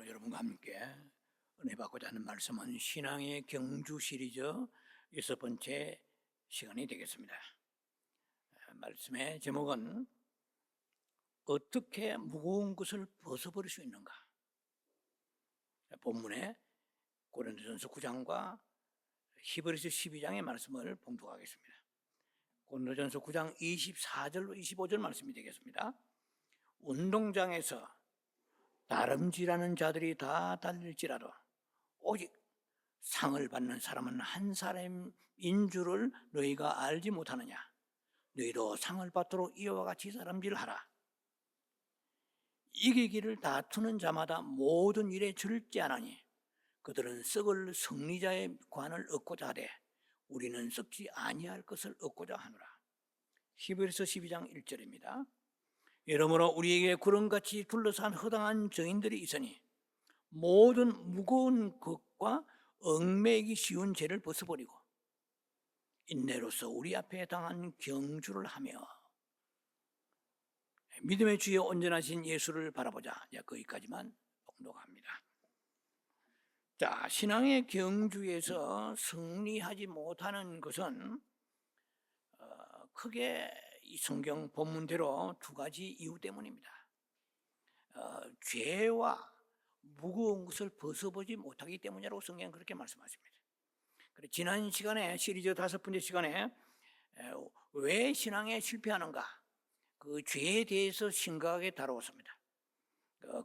여러분과 함께 은혜 받고자 하는 말씀은 신앙의 경주 시리즈 6번째 시간이 되겠습니다. 말씀의 제목은 어떻게 무거운 것을 벗어버릴 수 있는가. 본문에 고린도전서 9장과 히브리서 12장의 말씀을 봉독하겠습니다. 고린도전서 9장 24절로 25절 말씀이 되겠습니다. 운동장에서 다름질하는 자들이 다 달릴지라도 오직 상을 받는 사람은 한 사람인 줄을 너희가 알지 못하느냐. 너희도 상을 받도록 이와 같이 다름질하라. 이기기를 다투는 자마다 모든 일에 절제하나니 그들은 썩을 승리자의 관을 얻고자 하되 우리는 썩지 아니할 것을 얻고자 하노라. 히브리서 12장 1절입니다. 여러모로 우리에게 구름같이 둘러싼 허당한 증인들이 있으니 모든 무거운 것과 얽매이기 쉬운 죄를 벗어버리고 인내로서 우리 앞에 당한 경주를 하며 믿음의 주에 온전하신 예수를 바라보자. 거기까지만 봉독합니다. 자, 신앙의 경주에서 승리하지 못하는 것은 크게 이 성경 본문대로 두 가지 이유 때문입니다. 죄와 무거운 것을 벗어보지 못하기 때문이라고 성경은 그렇게 말씀하십니다. 지난 시간에 시리즈 5번째 시간에 왜 신앙에 실패하는가, 그 죄에 대해서 심각하게 다루었습니다.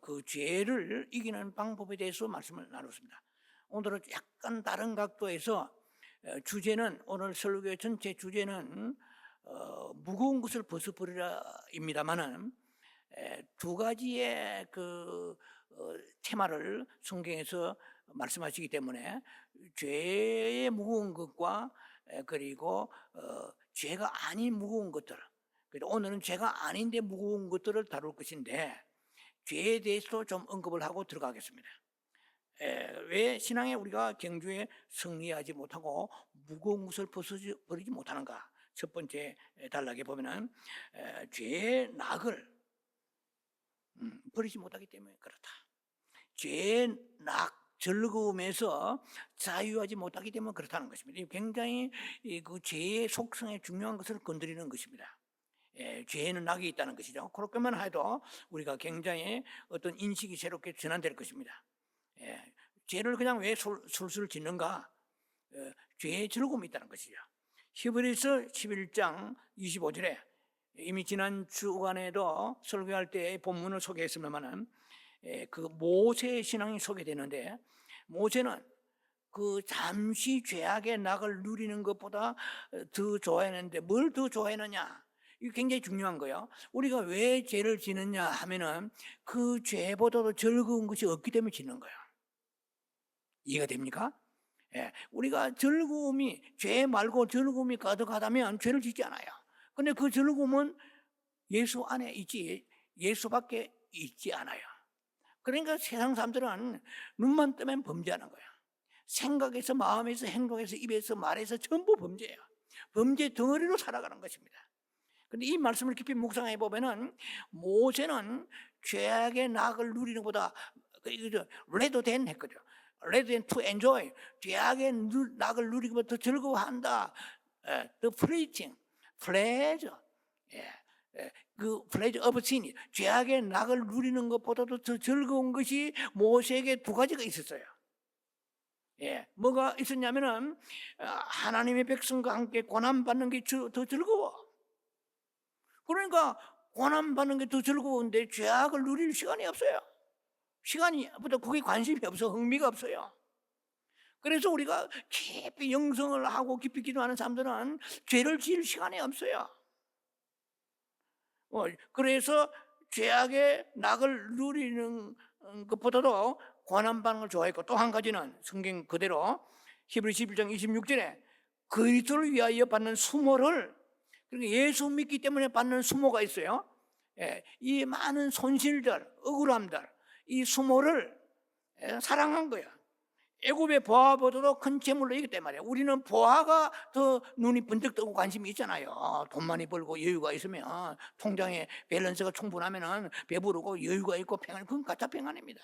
그 죄를 이기는 방법에 대해서 말씀을 나눴습니다. 오늘은 약간 다른 각도에서 주제는, 오늘 설교의 전체 주제는 무거운 것을 벗어버리라입니다만은 두 가지의 테마를 성경에서 말씀하시기 때문에 죄의 무거운 것과 그리고 죄가 아닌 무거운 것들, 오늘은 죄가 아닌데 무거운 것들을 다룰 것인데 죄에 대해서도 좀 언급을 하고 들어가겠습니다. 왜 신앙에 우리가 경주에 승리하지 못하고 무거운 것을 벗어버리지 못하는가? 첫 번째 단락에 보면은 죄의 낙을 버리지 못하기 때문에 그렇다. 죄의 낙, 즐거움에서 자유하지 못하기 때문에 그렇다는 것입니다. 굉장히 그 죄의 속성에 중요한 것을 건드리는 것입니다. 죄에는 낙이 있다는 것이죠. 그렇게만 해도 우리가 굉장히 어떤 인식이 새롭게 전환될 것입니다. 죄를 그냥 왜 술술 짓는가? 죄의 즐거움이 있다는 것이죠. 히브리서 11장 25절에 이미 지난 주간에도 설교할 때 본문을 소개했습니다만 그 모세의 신앙이 소개되는데, 모세는 그 잠시 죄악의 낙을 누리는 것보다 더 좋아했는데 뭘 더 좋아했느냐? 이게 굉장히 중요한 거예요. 우리가 왜 죄를 지느냐 하면은 그 죄보다도 즐거운 것이 없기 때문에 지는 거예요. 이해가 됩니까? 우리가 즐거움이, 죄 말고 즐거움이 가득하다면 죄를 짓지 않아요. 근데 그 즐거움은 예수 안에 있지 예수밖에 있지 않아요. 그러니까 세상 사람들은 눈만 뜨면 범죄하는 거예요. 생각에서, 마음에서, 행동에서, 입에서, 말에서 전부 범죄예요. 범죄 덩어리로 살아가는 것입니다. 근데 이 말씀을 깊이 묵상해 보면은 모세는 죄악의 낙을 누리는 것보다 rather than 했거든요. rather than to enjoy, 죄악의 낙을 누리기보다 더 즐거워한다. The fleeting pleasure, 그 pleasure of sin, 죄악의 낙을 누리는 것보다도 더 즐거운 것이 모세에게 두 가지가 있었어요. 뭐가 있었냐면은 하나님의 백성과 함께 고난받는 게 더 즐거워. 그러니까 고난받는 게 더 즐거운데 죄악을 누릴 시간이 없어요. 시간이보다 그게 관심이 없어, 흥미가 없어요. 그래서 우리가 깊이 영성을 하고 깊이 기도하는 사람들은 죄를 지을 시간이 없어요. 그래서 죄악의 낙을 누리는 것보다도 고난받는 걸 좋아했고, 또 한 가지는 성경 그대로 히브리 11장 26절에 그리스도를 위하여 받는 수모를, 그러니까 예수 믿기 때문에 받는 수모가 있어요. 이 많은 손실들, 억울함들, 이 수모를 사랑한 거야. 애굽의 보화보다도 큰 재물로 이기 때문에 말이야. 우리는 보화가 더 눈이 번쩍 뜨고 관심이 있잖아요. 돈 많이 벌고 여유가 있으면, 통장에 밸런스가 충분하면 배부르고 여유가 있고 평안, 그건 가짜 평안입니다.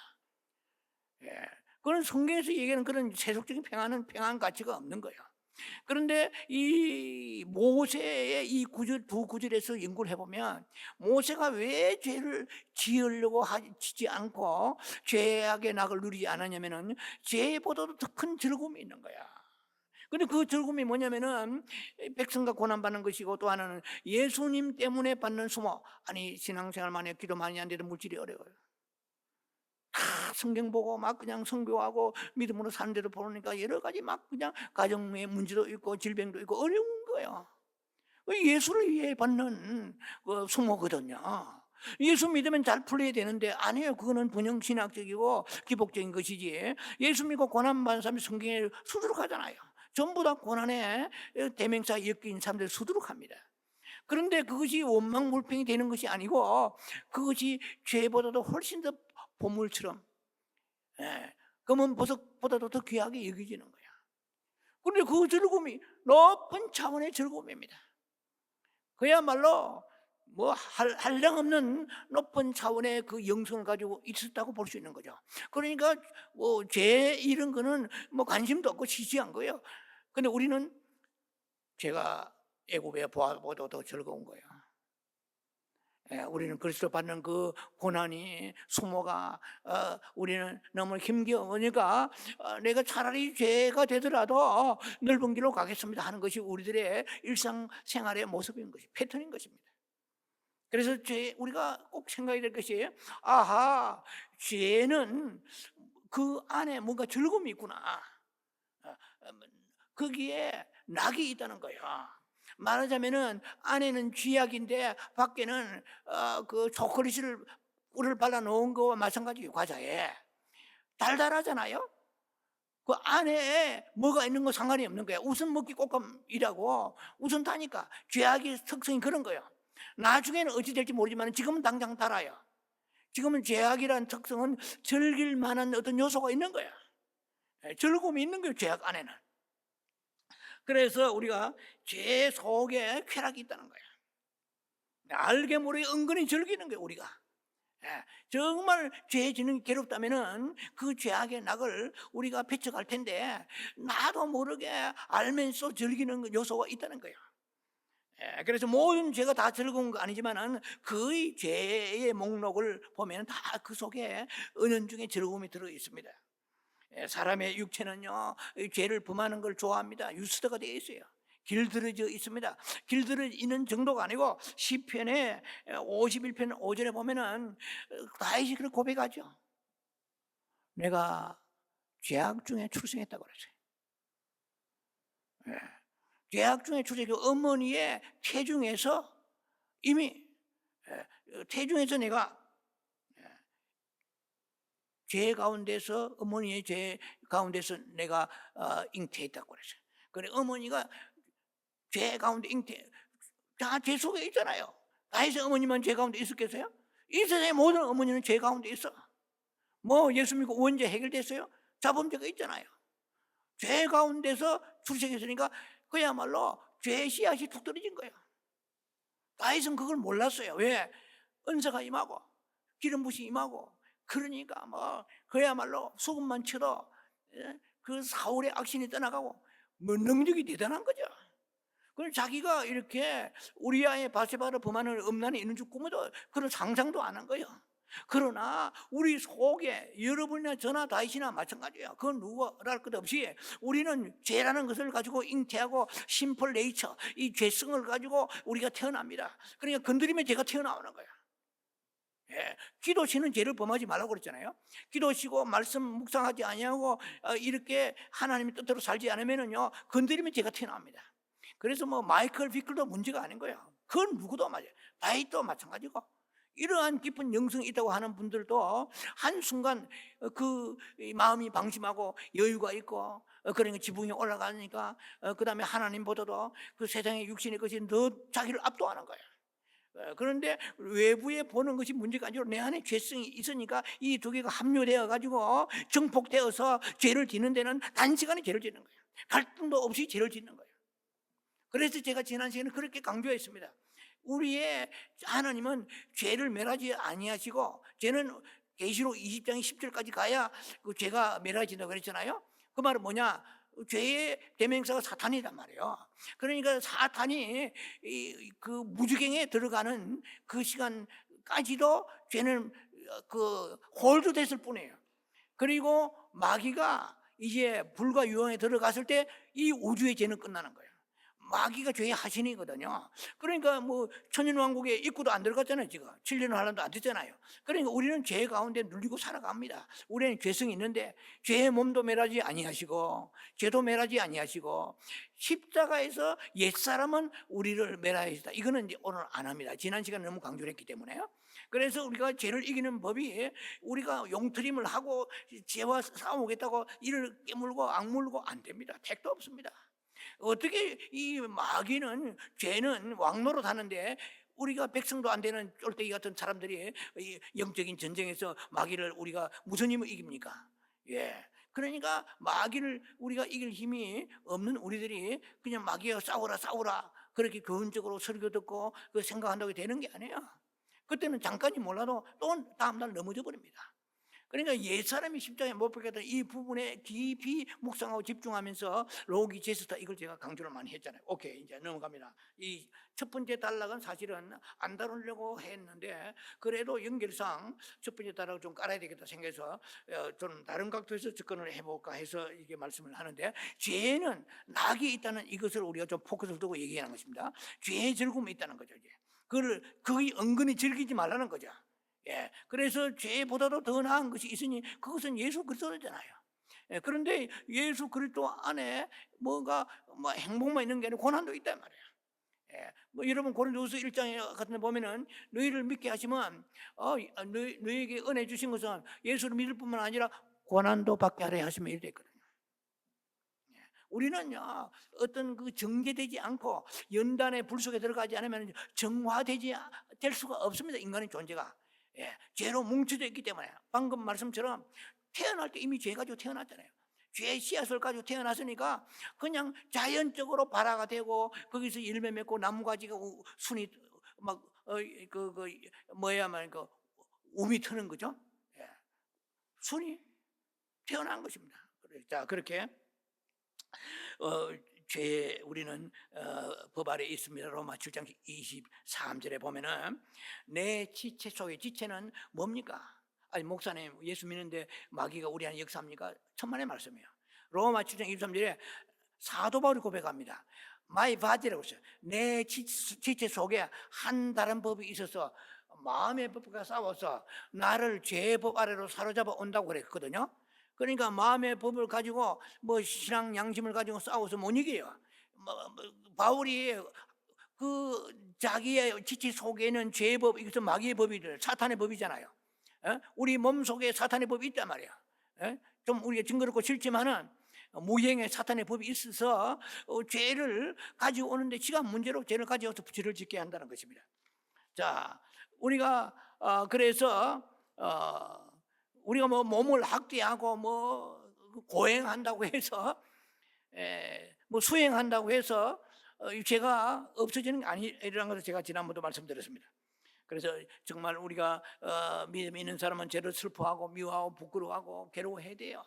예. 그건 성경에서 얘기하는 그런 세속적인 평안은 평안 가치가 없는 거예요. 그런데 이 모세의 이 구절, 두 구절에서 연구를 해보면 모세가 왜 죄를 지으려고 하지 않고 죄악의 낙을 누리지 않았냐면은 죄보다도 더 큰 즐거움이 있는 거야. 근데 그 즐거움이 뭐냐면은 백성과 고난받는 것이고, 또 하나는 예수님 때문에 받는 수모. 아니, 신앙생활 많이 기도 많이 하는데도 물질이 어려워요. 다 성경 보고 막 그냥 성교하고 믿음으로 사는 데도 보니까 여러 가지 막 그냥 가정의 문제도 있고 질병도 있고 어려운 거예요. 예수를 위해 받는 수모거든요. 예수 믿으면 잘 풀려야 되는데 아니에요. 그거는 분영신학적이고 기복적인 것이지. 예수 믿고 고난받는 사람이 성경에 수두룩하잖아요. 전부 다 고난의 대명사 엮인 사람들 수두룩합니다. 그런데 그것이 원망불평이 되는 것이 아니고 그것이 죄보다도 훨씬 더 보물처럼, 검은 보석보다도 더 귀하게 여겨지는 거야. 그런데 그 즐거움이 높은 차원의 즐거움입니다. 그야말로 뭐 한량없는 높은 차원의 그 영성을 가지고 있었다고 볼 수 있는 거죠. 그러니까 뭐 죄 이런 거는 뭐 관심도 없고 시시한 거예요. 근데 우리는 제가 애굽에 보아보다 더 즐거운 거예요. 우리는 그리스도 받는 그 고난이 수모가 우리는 너무 힘겨우니까 내가 차라리 죄가 되더라도 넓은 길로 가겠습니다 하는 것이 우리들의 일상생활의 모습인 것이 패턴인 것입니다. 그래서 우리가 꼭 생각해야 될 것이, 아하, 죄는 그 안에 뭔가 즐거움이 있구나, 거기에 낙이 있다는 거예요. 말하자면은 안에는 쥐약인데 밖에는 그 초콜릿을 꿀을 발라 놓은 거와 마찬가지예요. 과자에 달달하잖아요. 그 안에 뭐가 있는 거 상관이 없는 거예요. 우선 먹기 꽃감이라고, 우선 타니까. 쥐약의 특성이 그런 거예요. 나중에는 어찌 될지 모르지만 지금은 당장 달아요. 지금은 죄악이라는 특성은 즐길 만한 어떤 요소가 있는 거야. 즐거움이 있는 거예요, 죄악 안에는. 그래서 우리가 죄 속에 쾌락이 있다는 거예요. 알게 모르게 은근히 즐기는 거예요, 우리가. 정말 죄 지는 게 괴롭다면은 그 죄악의 낙을 우리가 배척할 텐데, 나도 모르게 알면서 즐기는 요소가 있다는 거예요. 그래서 모든 죄가 다 즐거운 거 아니지만은 그 죄의 목록을 보면 다 그 속에 은연중에 즐거움이 들어 있습니다. 사람의 육체는요, 죄를 범하는 걸 좋아합니다. 유스트가 되어 있어요. 길들여져 있습니다. 길들여지는 정도가 아니고 시편에 51편 5절에 보면은 다윗이 그렇게 고백하죠. 내가 죄악 중에 출생했다고 그랬어요. 죄악 중에 출생했고 어머니의 태중에서 이미 태중에서 내가 죄 가운데서, 어머니의 죄 가운데서 내가 잉태했다고 그랬어요. 그래, 어머니가 죄 가운데 다 죄 속에 있잖아요. 다윗의 어머니만 죄 가운데 있었겠어요? 이 세상의 모든 어머니는 죄 가운데 있어. 뭐 예수 믿고 언제 해결됐어요? 자범죄가 있잖아요. 죄 가운데서 출생했으니까 그야말로 죄의 씨앗이 툭 떨어진 거예요. 다윗은 그걸 몰랐어요. 왜? 은사가 임하고 기름 부심이 임하고, 그러니까 뭐 그야말로 수금만 쳐도 그 사울의 악신이 떠나가고 뭐 능력이 대단한 거죠. 그럼 자기가 이렇게 우리아의 바세바를 범하는 음란이 있는 줄 꿈에도 그런 상상도 안 한 거예요. 그러나 우리 속에 여러분이나 저나 다윗이나 마찬가지예요. 그건 누구랄 것 없이 우리는 죄라는 것을 가지고 잉태하고 심플 네이처, 이 죄성을 가지고 우리가 태어납니다. 그러니까 건드리면 죄가 튀어나오는 거예요. 기도시는 죄를 범하지 말라고 그랬잖아요. 기도시고 말씀 묵상하지 아니하고 이렇게 하나님의 뜻대로 살지 않으면은요, 건드리면 죄가 튀어나옵니다. 그래서 뭐 마이클 비클도 문제가 아닌 거예요. 그건 누구도 맞아요. 다윗도 마찬가지고. 이러한 깊은 영성이 있다고 하는 분들도 한순간 그 마음이 방심하고 여유가 있고, 그러니까 지붕이 올라가니까 그 다음에 하나님보다도 그 세상의 육신의 것이 더 자기를 압도하는 거예요. 그런데 외부에 보는 것이 문제가 아니라 내 안에 죄성이 있으니까 이 두 개가 합류되어 가지고 정폭되어서 죄를 짓는 데는 단시간에 죄를 짓는 거예요. 갈등도 없이 죄를 짓는 거예요. 그래서 제가 지난 시간에 그렇게 강조했습니다. 우리의 하나님은 죄를 멸하지 아니하시고, 죄는 계시록 20장 10절까지 가야 그 죄가 멸하진다고 그랬잖아요. 그 말은 뭐냐? 죄의 대명사가 사탄이란 말이에요. 그러니까 사탄이 그 무지경에 들어가는 그 시간까지도 죄는 그 홀드됐을 뿐이에요. 그리고 마귀가 이제 불과 유황에 들어갔을 때 이 우주의 죄는 끝나는 거예요. 마귀가 죄의 하신이거든요. 그러니까 뭐 천년왕국에 입구도 안 들어갔잖아요. 지금 7년 환란도 안 됐잖아요. 그러니까 우리는 죄 가운데 눌리고 살아갑니다. 우리는 죄성이 있는데 죄의 몸도 멸하지 아니하시고 죄도 멸하지 아니하시고 십자가에서 옛사람은 우리를 멸하였다. 이거는 이제 오늘 안 합니다. 지난 시간에 너무 강조를 했기 때문에요. 그래서 우리가 죄를 이기는 법이 우리가 용트림을 하고 죄와 싸우겠다고 이를 깨물고 악물고 안 됩니다. 택도 없습니다. 어떻게 이 마귀는 죄는 왕노릇 하는데 우리가 백성도 안 되는 쫄대기 같은 사람들이 이 영적인 전쟁에서 마귀를 우리가 무슨 힘을 이깁니까? 예. 그러니까 마귀를 우리가 이길 힘이 없는 우리들이 그냥 마귀와 싸우라 그렇게 교훈적으로 설교 듣고 그 생각한다고 되는 게 아니에요. 그때는 잠깐이 몰라도 또 다음날 넘어져 버립니다. 그러니까 옛사람이 십자가에 못 박혔던 이 부분에 깊이 묵상하고 집중하면서 로기 제스타 이걸 제가 강조를 많이 했잖아요. 오케이, 이제 넘어갑니다. 이 첫 번째 단락은 사실은 안 다루려고 했는데 그래도 연결상 첫 번째 단락을 좀 깔아야 되겠다 생각해서 좀 다른 각도에서 접근을 해볼까 해서 이게 말씀을 하는데, 죄에는 낙이 있다는 이것을 우리가 좀 포커스를 두고 얘기하는 것입니다. 죄의 즐거움이 있다는 거죠. 이제 그걸 거의 은근히 즐기지 말라는 거죠. 예, 그래서 죄보다도 더 나은 것이 있으니 그것은 예수 그리스도잖아요. 예, 그런데 예수 그리스도 안에 뭔가 뭐 행복만 있는 게 아니라 고난도 있단 말이에요. 예, 뭐 여러분 고린도후서 1장에 같은 데 보면은 너희를 믿게 하시면 너희에게 은혜 주신 것은 예수를 믿을 뿐만 아니라 고난도 받게 하려 하시면 이렇게 됐거든요. 우리는요, 어떤 그 정제되지 않고 연단의 불 속에 들어가지 않으면 정화되지 될 수가 없습니다. 인간의 존재가. 예, 죄로 뭉쳐져 있기 때문에 방금 말씀처럼 태어날 때 이미 죄 가지고 태어났잖아요. 죄의 씨앗을 가지고 태어났으니까 그냥 자연적으로 발화가 되고 거기서 열매 맺고 나무가지가 순이 막 뭐야만 그 우미 트는 거죠. 예, 순이 태어난 것입니다. 자, 그렇게 죄 우리는 법 아래 있습니다. 로마 7장 23절에 보면은 내 지체 속에, 지체는 뭡니까? 아니 목사님 예수 믿는데 마귀가 우리 안에 역사합니까? 천만의 말씀이에요. 로마 7장 23절에 사도 바울이 고백합니다. 마이 바디라고 했어요. 내 지체 속에 한 다른 법이 있어서 마음의 법과 싸워서 나를 죄의 법 아래로 사로잡아 온다고 그랬거든요. 그러니까 마음의 법을 가지고 뭐 신앙 양심을 가지고 싸워서 못 이겨요. 바울이 그 자기의 지체 속에는 죄의 법, 이것은 마귀의 법이들, 사탄의 법이잖아요. 우리 몸 속에 사탄의 법이 있단 말이야. 좀 우리가 징그럽고 싫지만은 무형의 사탄의 법이 있어서 죄를 가지고 오는데 지가 문제로 죄를 가져와서 죄를 짓게 한다는 것입니다. 자, 우리가 그래서 우리가 뭐 몸을 학대하고 뭐 고행한다고 해서 뭐 수행한다고 해서 죄가 없어지는 게 아니라는 것을 제가 지난번도 말씀드렸습니다. 그래서 정말 우리가 믿음 있는 사람은 죄를 슬퍼하고 미워하고 부끄러워하고 괴로워해야 돼요.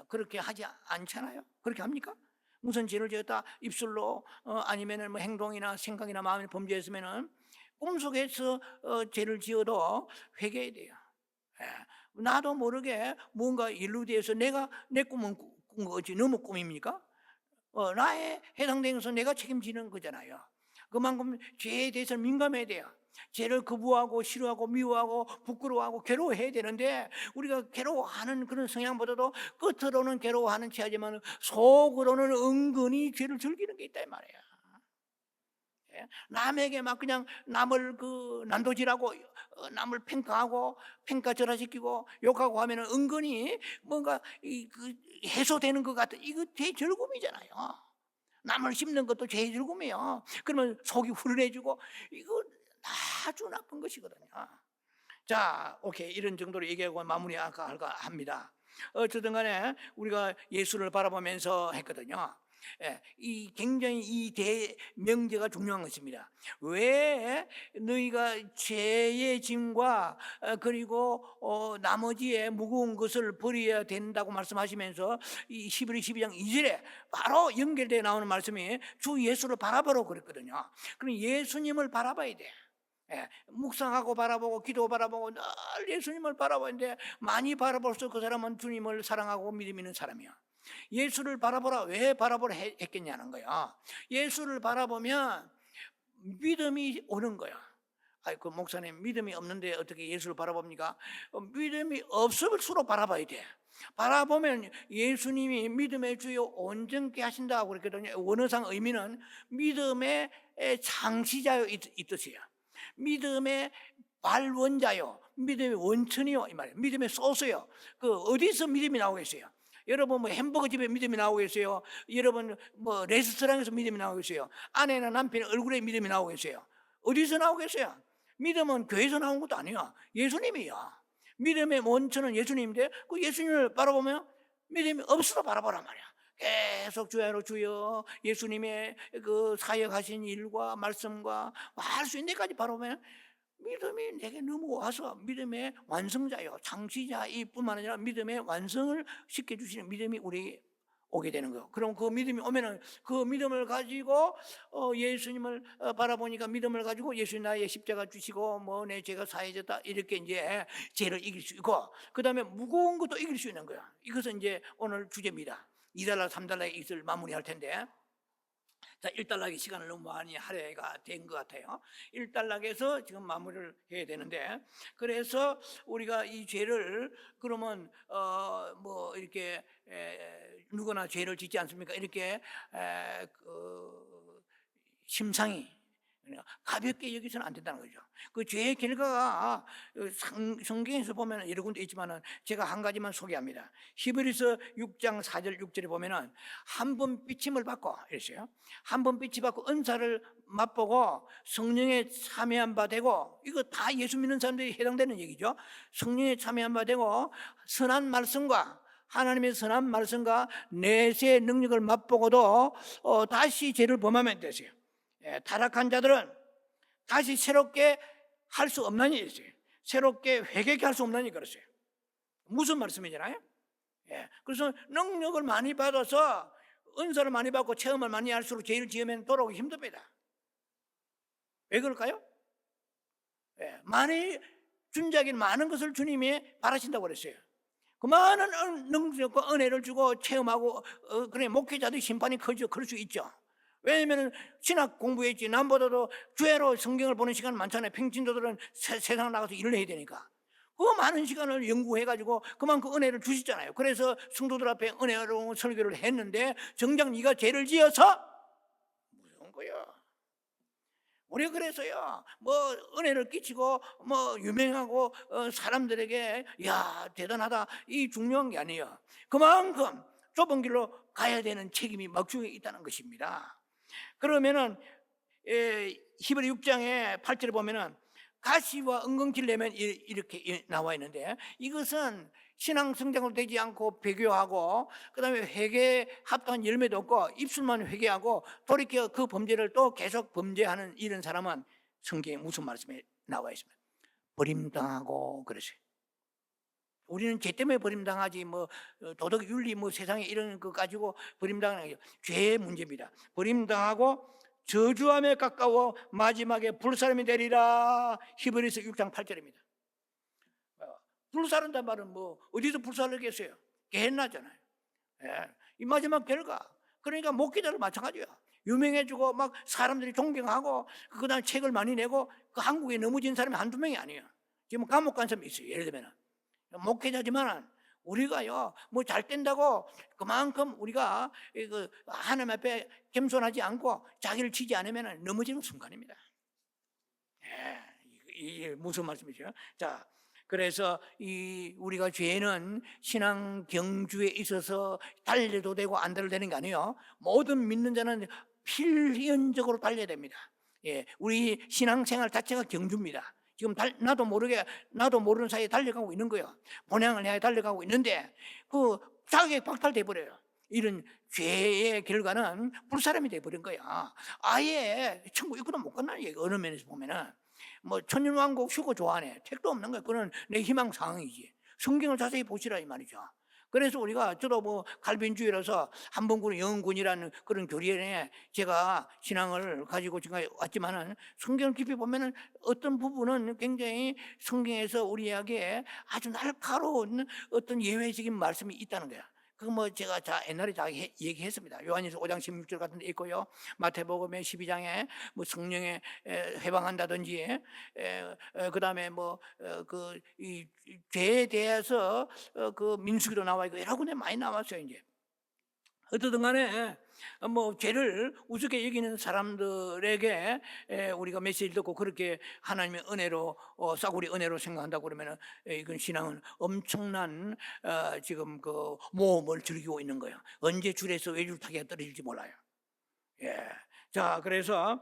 그렇게 하지 않잖아요. 그렇게 합니까? 무슨 죄를 지었다 입술로 아니면은 뭐 행동이나 생각이나 마음을 범죄했으면은 꿈속에서 죄를 지어도 회개해야 돼요. 나도 모르게 뭔가 일루디에서 내가 내 꿈은 꾼 거지 너무 꿈입니까? 나에 해당되는 것은 내가 책임지는 거잖아요. 그만큼 죄에 대해서 민감해야 돼요. 죄를 거부하고 싫어하고 미워하고 부끄러워하고 괴로워해야 되는데 우리가 괴로워하는 그런 성향보다도 겉으로는 괴로워하는 체하지만 속으로는 은근히 죄를 즐기는 게 있다 이 말이에요. 남에게 막 그냥 남을 그 난도질하고 남을 평가하고 평가절하시키고 욕하고 하면은 은근히 뭔가 그 해소되는 것 같은 이거 대절금이잖아요. 남을 씹는 것도 대절금이에요. 그러면 속이 후련해지고 이거 아주 나쁜 것이거든요. 자, 오케이, 이런 정도로 얘기하고 마무리할까 합니다. 어쨌든 간에 우리가 예수를 바라보면서 했거든요. 이 굉장히 이 대명제가 중요한 것입니다. 왜 너희가 죄의 짐과 그리고 나머지의 무거운 것을 버려야 된다고 말씀하시면서 이 히브리 12장 2절에 바로 연결되어 나오는 말씀이 주 예수를 바라보라고 그랬거든요. 그럼 예수님을 바라봐야 돼. 묵상하고 바라보고 기도 바라보고 늘 예수님을 바라보는데 많이 바라볼수록 그 사람은 주님을 사랑하고 믿음 있는 사람이야. 예수를 바라보라. 왜 바라보라 했겠냐는 거야. 예수를 바라보면 믿음이 오는 거야. 그 목사님 믿음이 없는데 어떻게 예수를 바라봅니까? 믿음이 없을수록 바라봐야 돼. 바라보면 예수님이 믿음의 주요 온전케 하신다고 그랬거든요. 원어상 의미는 믿음의 창시자요 이 뜻이에요. 믿음의 발원자요, 믿음의 원천이요 이 말이에요. 믿음의 소스요. 그 어디서 믿음이 나오겠어요? 여러분 뭐 햄버거 집에 믿음이 나오겠어요? 여러분 뭐 레스토랑에서 믿음이 나오겠어요? 아내나 남편의 얼굴에 믿음이 나오겠어요? 어디서 나오겠어요? 믿음은 교회에서 나온 것도 아니야. 예수님이야. 믿음의 원천은 예수님인데 그 예수님을 바라보면 믿음이 없어도 바라보란 말이야. 계속 주야로 주여 예수님의 그 사역하신 일과 말씀과 할 수 있는 데까지 바라보면 믿음이 내게 넘어와서 믿음의 완성자요 창시자이 뿐만 아니라 믿음의 완성을 시켜주시는 믿음이 우리에게 오게 되는 거예요. 그럼 그 믿음이 오면은 그 믿음을 가지고 예수님을 바라보니까 믿음을 가지고 예수님 나의 십자가 주시고 뭐 내 죄가 사해졌다 이렇게 이제 죄를 이길 수 있고 그 다음에 무거운 것도 이길 수 있는 거야. 이것은 이제 오늘 주제입니다. 2달러 3달러의 이것을 마무리할 텐데, 자 1달락의 시간을 너무 많이 할애가 된 것 같아요. 1달락에서 지금 마무리를 해야 되는데, 그래서 우리가 이 죄를 그러면 뭐 이렇게 누구나 죄를 짓지 않습니까? 이렇게 심상히 가볍게 여기서는 안 된다는 거죠. 그 죄의 결과가 성경에서 보면 여러 군데 있지만은 제가 한 가지만 소개합니다. 히브리서 6장 4절 6절에 보면은 한 번 삐침을 받고 이랬어요. 한 번 삐침 받고 은사를 맛보고 성령에 참여한 바 되고, 이거 다 예수 믿는 사람들이 해당되는 얘기죠. 성령에 참여한 바 되고 선한 말씀과 하나님의 선한 말씀과 내세의 능력을 맛보고도 다시 죄를 범하면 되세요. 타락한 자들은 다시 새롭게 할 수 없나니 이랬어요. 새롭게 회개케 할 수 없나니 그랬어요. 무슨 말씀이잖아요? 그래서 능력을 많이 받아서 은사를 많이 받고 체험을 많이 할수록 죄를 지으면 돌아오기 힘듭니다. 왜 그럴까요? 많이 준 자에게 많은 것을 주님이 바라신다고 그랬어요. 그 많은 능력과 은혜를 주고 체험하고 그래 목회자도 심판이 커져 그럴 수 있죠. 왜냐하면 신학 공부했지 남보다도 주야로 성경을 보는 시간 많잖아요. 평신도들은 세상 나가서 일을 해야 되니까 그 많은 시간을 연구해가지고 그만큼 은혜를 주시잖아요. 그래서 성도들 앞에 은혜로운 설교를 했는데 정작 네가 죄를 지어서 무서운 거야. 우리 그래서요 뭐 은혜를 끼치고 뭐 유명하고 사람들에게 야 대단하다 이 중요한 게 아니에요. 그만큼 좁은 길로 가야 되는 책임이 막중에 있다는 것입니다. 그러면은 히브리 6장의 8절에 보면은 가시와 은근키를 내면 이렇게 나와 있는데, 이것은 신앙 성장으로 되지 않고 배교하고 그 다음에 회개에 합당한 열매도 없고 입술만 회개하고 돌이켜 그 범죄를 또 계속 범죄하는 이런 사람은 성경에 무슨 말씀이 나와 있습니다. 버림당하고 그러세요. 우리는 죄 때문에 버림당하지 뭐 도덕 윤리 뭐 세상에 이런 거 가지고 버림당하는 게 죄의 문제입니다. 버림당하고 저주함에 가까워 마지막에 불사름이 되리라. 히브리서 6장 8절입니다. 불사른단 말은 뭐 어디서 불사르겠어요? 개나잖아요. 이 마지막 결과. 그러니까 목회자도 마찬가지야. 유명해지고 막 사람들이 존경하고 그다음 책을 많이 내고 그 한국에 넘어진 사람이 한두 명이 아니에요. 지금 감옥 간 사람이 있어요. 예를 들면 목회자지만 우리가요 뭐 잘 된다고 그만큼 우리가 하나님 앞에 겸손하지 않고 자기를 치지 않으면 넘어지는 순간입니다. 이게 무슨 말씀이죠? 자, 그래서 우리가 죄는 신앙 경주에 있어서 달려도 되고 안 달려도 되는 게 아니에요. 모든 믿는 자는 필연적으로 달려야 됩니다. 우리 신앙생활 자체가 경주입니다. 지금 나도 모르는 사이에 달려가고 있는 거예요. 본향을 향해 달려가고 있는데 그 자격이 박탈돼 버려요. 이런 죄의 결과는 불사람이 돼버린 거야. 아예 천국 입구도 못 간다는 얘기. 어느 면에서 보면은 뭐 천년왕국 휴거 좋아하네, 택도 없는 거야. 그건 내 희망 사항이지. 성경을 자세히 보시라 이 말이죠. 그래서 우리가 저도 뭐 칼빈주의라서 한번군 영원군이라는 그런 교리에 제가 신앙을 가지고 지금 왔지만은 성경을 깊이 보면은 어떤 부분은 굉장히 성경에서 우리에게 아주 날카로운 어떤 예외적인 말씀이 있다는 거야. 그 뭐 제가 옛날에 얘기했습니다. 요한일서 5장 16절 같은 데 있고요. 마태복음의 12장에 뭐 성령에 해방한다든지, 그다음에 뭐 그 이 죄에 대해서 그 민수기도 나와 있고 여러 군데 많이 나왔어요. 이제 어떻든 간에 뭐 죄를 우습게 여기는 사람들에게 우리가 메시지를 듣고 그렇게 하나님의 은혜로 싸구리 은혜로 생각한다고 그러면은 이건 신앙은 엄청난 지금 그 모험을 즐기고 있는 거예요. 언제 줄에서 외줄타기가 떨어질지 몰라요. 예. 자, 그래서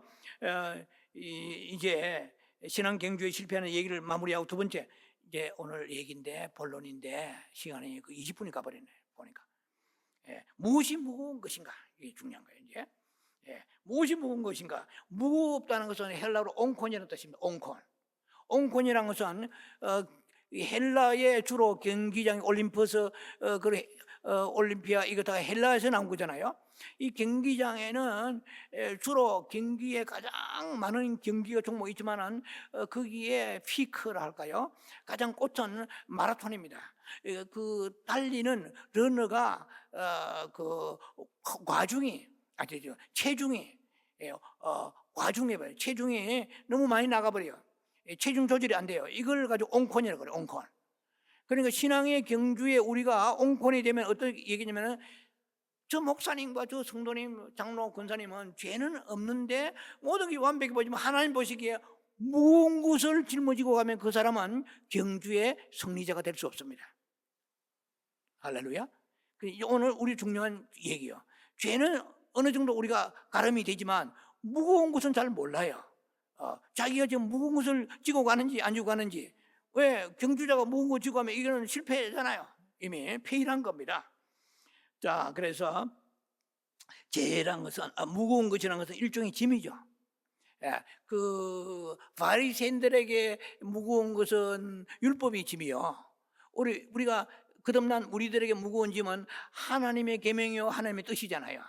이제 신앙 경주에 실패하는 얘기를 마무리하고 두 번째, 이제 오늘 얘기인데 본론인데 시간이 그 20분이 가버리네 보니까. 무엇이 무거운 것인가? 이게 중요한 거예요. 이제 무엇이 무거운 것인가? 무겁다는 것은 헬라어로 옹콘이라는 뜻입니다. 옹콘. 옹콘이라는 것은 헬라의 주로 경기장 올림퍼스 올림피아 이거 다 헬라에서 나온 거잖아요. 이 경기장에는 주로 경기에 가장 많은 경기가 종목이 있지만은 거기에 피크라 할까요? 가장 꽃은 마라톤입니다. 그 달리는 러너가 그 과중이 체중이 과중해 버려. 체중이 너무 많이 나가버려요. 체중 조절이 안 돼요. 이걸 가지고 옹콘이라고 그래요. 옹콘. 그러니까 신앙의 경주에 우리가 옹콘이 되면 어떤 얘기냐면은 저 목사님과 저 성도님, 장로, 권사님은 죄는 없는데 모든 게 완벽해 보지만 하나님 보시기에 무거운 것을 짊어지고 가면 그 사람은 경주의 승리자가 될 수 없습니다. 할렐루야. 오늘 우리 중요한 얘기요. 죄는 어느 정도 우리가 가름이 되지만 무거운 것은 잘 몰라요. 자기가 지금 무거운 것을 지고 가는지 안 지고 가는지. 왜 경주자가 무거운 거 지고 가면 이거는 실패잖아요. 이미 패일한 겁니다. 자, 그래서 죄란 것은 무거운 것이라는 것은 일종의 짐이죠. 그 바리새인들에게 무거운 것은 율법의 짐이요. 우리가 거듭난 우리들에게 무거운 짐은 하나님의 계명이요 하나님의 뜻이잖아요.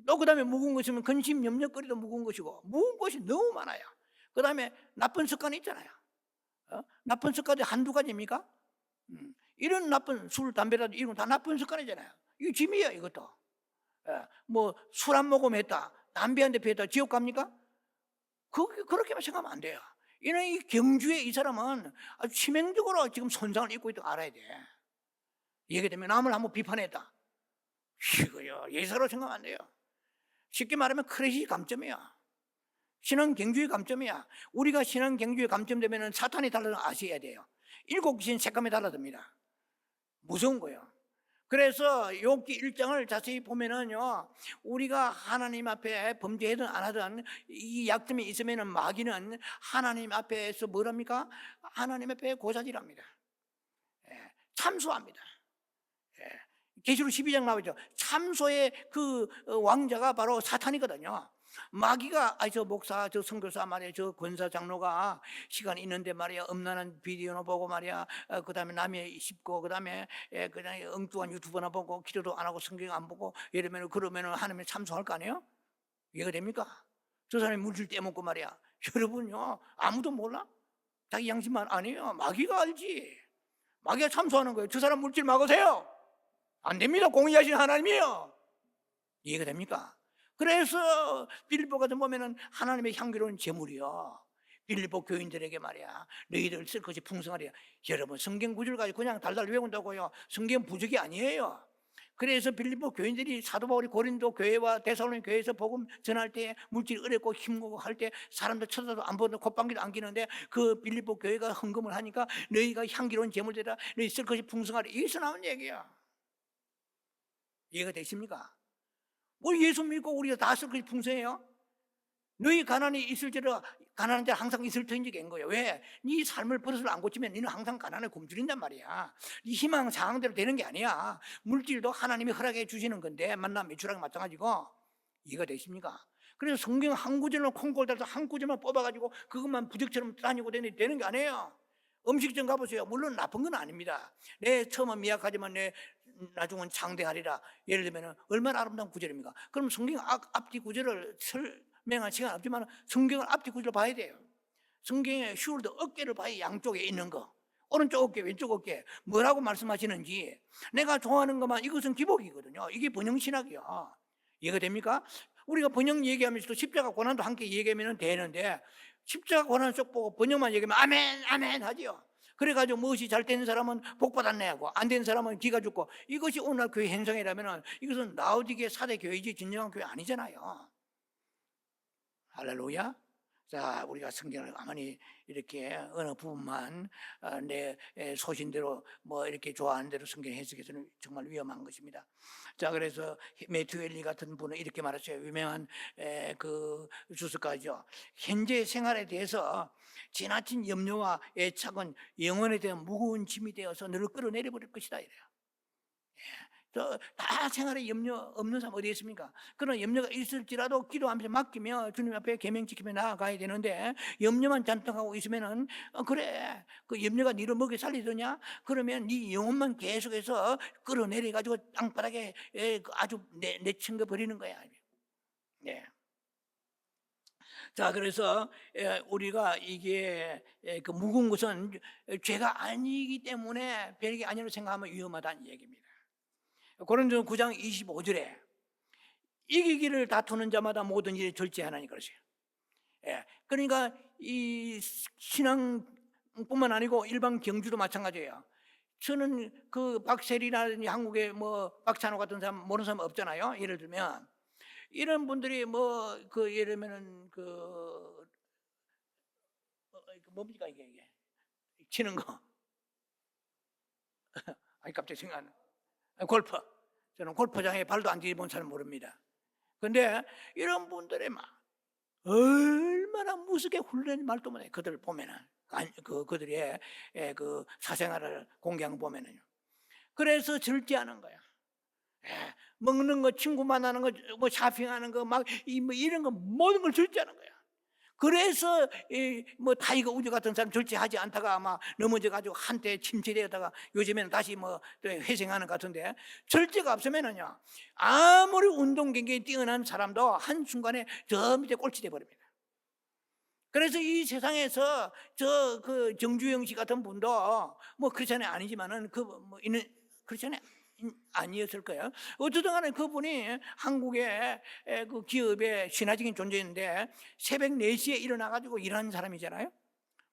또 그다음에 무거운 것이면 근심 염려거리도 무거운 것이고 무거운 것이 너무 많아요. 그다음에 나쁜 습관이 있잖아요. 나쁜 습관이 한두 가지입니까? 이런 나쁜 술, 담배라도 이런 거 다 나쁜 습관이잖아요. 이거 짐이에요, 이것도. 뭐 술 한 모금 했다, 담배 한 대 피웠다, 지옥 갑니까? 그렇게만 생각하면 안 돼요. 이런 이 경주에 이 사람은 아주 치명적으로 지금 손상을 입고 있다고 알아야 돼. 얘기되면 남을 한번 비판했다. 이거요, 예사로 생각하면 안 돼요. 쉽게 말하면 크레시 감점이야. 신앙 경주의 감점이야. 우리가 신앙 경주의 감점되면 사탄이 달라서 아셔야 돼요. 7 귀신 색감이 달라집니다. 무서운 거예요. 그래서 욥기 1장을 자세히 보면은요, 우리가 하나님 앞에 범죄하든 안 하든 이 약점이 있으면은 마귀는 하나님 앞에서 뭐랍니까? 하나님 앞에 고사질합니다. 참소합니다. 계시록 12장 나오죠. 참소의 그 왕자가 바로 사탄이거든요. 마귀가 저 목사, 저 선교사 말이야, 저 권사 장로가 시간 있는데 말이야 음란한 비디오나 보고 말이야, 그 다음에 남의 씹고, 그 다음에 그냥 엉뚱한 유튜브나 보고 기도도 안 하고 성경 안 보고 이러면 그러면은 하나님이 참소할 거 아니에요? 이해가 됩니까? 저 사람이 물질 떼먹고 말이야. 여러분요, 아무도 몰라? 자기 양심만 아니에요. 마귀가 알지. 마귀가 참소하는 거예요. 저 사람 물질 막으세요. 안 됩니다. 공의하신 하나님이에요. 이해가 됩니까? 그래서 빌립보 같은 보면은 하나님의 향기로운 제물이요. 빌립보 교인들에게 말이야, 너희들 쓸 것이 풍성하리야. 여러분, 성경 구절 가지고 그냥 달달 외운다고요. 성경 부족이 아니에요. 그래서 빌립보 교인들이 사도 바울이 고린도 교회와 데살로니가 교회에서 복음 전할 때 물질 어렵고 힘들고 할 때 사람들 쳐다도 안 보는 콧방귀도 안 끼는데 그 빌립보 교회가 헌금을 하니까 너희가 향기로운 제물들이라 너희 쓸 것이 풍성하리. 여기서 나온 얘기야. 이해가 되십니까? 우리 예수 믿고 우리가 다 쓸 것이 풍성해요? 너희 가난이 있을지라 가난한 자 항상 있을 터인지 된 거예요. 왜? 네 삶을 버릇을 안 고치면 너는 항상 가난에 굶주린단 말이야. 네 희망 상황대로 되는 게 아니야. 물질도 하나님이 허락해 주시는 건데 만남 매출하기 마찬가지고. 이해가 되십니까? 그래서 성경 한 구절로 콩골 달아서 한 구절만 뽑아가지고 그것만 부적처럼 다니고 되는 게 아니에요. 음식점 가보세요. 물론 나쁜 건 아닙니다. 내 처음은 미약하지만 내 나중은 창대하리라. 예를 들면 얼마나 아름다운 구절입니까? 그럼 성경 앞뒤 구절을 설명할 시간 없지만 성경을 앞뒤 구절을 봐야 돼요. 성경의 숄더 어깨를 봐야 양쪽에 있는 거. 오른쪽 어깨, 왼쪽 어깨 뭐라고 말씀하시는지 내가 좋아하는 것만 이것은 기복이거든요. 이게 번영신학이야. 이해가 됩니까? 우리가 번영 얘기하면서도 십자가 고난도 함께 얘기하면 되는데 십자가 고난 쪽 보고 번영만 얘기하면 아멘 아멘 하지요. 그래가지고 무엇이 잘 되는 사람은 복 받았네 하고 안 되는 사람은 기가 죽고 이것이 오늘날 교회 현상이라면 이것은 라오디게 사대 교회지 진정한 교회 아니잖아요. 할렐루야. 자, 우리가 성경을 가만히 이렇게 어느 부분만 내 소신대로 뭐 이렇게 좋아하는 대로 성경 해석해서는 정말 위험한 것입니다. 자, 그래서 매튜 헬리 같은 분은 이렇게 말했어요. 유명한 그 주석가죠. 현재 생활에 대해서 지나친 염려와 애착은 영혼에 대한 무거운 짐이 되어서 너를 끌어내려 버릴 것이다 이래요. 다 생활에 염려 없는 사람 어디 있습니까? 그런 염려가 있을지라도 기도하면서 맡기며 주님 앞에 계명 지키며 나아가야 되는데 염려만 잔뜩하고 있으면은 그래 그 염려가 니를 먹여 살리더냐? 그러면 네 영혼만 계속해서 끌어내려 가지고 땅바닥에 아주 내친거 버리는 거야. 네. 자, 그래서 우리가 이게 그 무거운 것은 죄가 아니기 때문에 별게 아니라고 생각하면 위험하다는 얘기입니다. 고린도서 9장 25절에 이기기를 다투는 자마다 모든 일에 절제하나니 그러세요. 그러니까 이 신앙뿐만 아니고 일반 경주도 마찬가지예요. 저는 그 박세리나 한국의 뭐 박찬호 같은 사람 모르는 사람 없잖아요. 예를 들면 이런 분들이 뭐 그 예를 들면은 그 뭡니까 이게 치는 거 아니 갑자기 생각 안 나. 골프. 저는 골프장에 발도 안 디뎌본 사람 모릅니다. 근데 이런 분들의 막 얼마나 무섭게 훈련 말도 못해. 그들 보면은 그들의 그 사생활을 공개한 거 보면은요. 그래서 절제하는 거야. 먹는 거, 친구 만나는 거, 뭐 쇼핑하는 거, 막 뭐 이런 거 모든 걸 절제하는 거야. 그래서 뭐 타이거 우즈 같은 사람 절제하지 않다가 아마 넘어져 가지고 한때 침체되었다가 요즘에는 다시 뭐 또 회생하는 것 같은데 절제가 없으면은요 아무리 운동 경기에 뛰어난 사람도 한순간에 저 밑에 꼴찌돼 버립니다. 그래서 이 세상에서 저 그 정주영 씨 같은 분도 뭐 크리스천이 아니지만은 그 뭐 있는 크리스천이 아니었을 거예요. 어쨌든 간에 그분이 한국의 그 기업의 신화적인 존재인데 새벽 4시에 일어나가지고 일하는 사람이잖아요.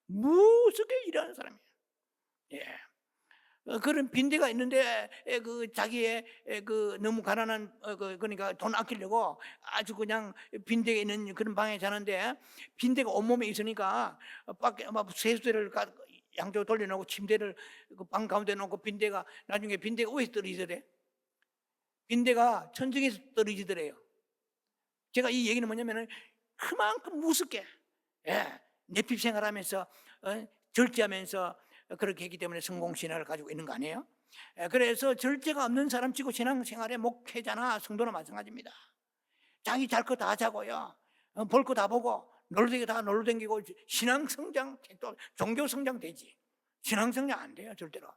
무섭게 일하는 사람이에요. 예. 그런 빈대가 있는데 그 자기의 그 너무 가난한 그러니까 돈 아끼려고 아주 그냥 빈대가 있는 그런 방에 자는데 빈대가 온몸에 있으니까 밖에 막 세수대를 양쪽으로 돌려놓고 침대를 그 방 가운데 놓고 빈대가 나중에 빈대가 어디서 떨어지더래? 빈대가 천정에서 떨어지더래요. 제가 이 얘기는 뭐냐면은 그만큼 무섭게 내핍 생활하면서 절제하면서 그렇게 했기 때문에 성공신화를 가지고 있는 거 아니에요? 그래서 절제가 없는 사람 치고 신앙생활의 목회자나 성도나 마찬가지입니다. 자기 잘 거 다 자고요. 볼 거 다 보고 놀러다니고 다 놀러다니고 신앙성장, 종교성장 되지. 신앙성장 안 돼요 절대로.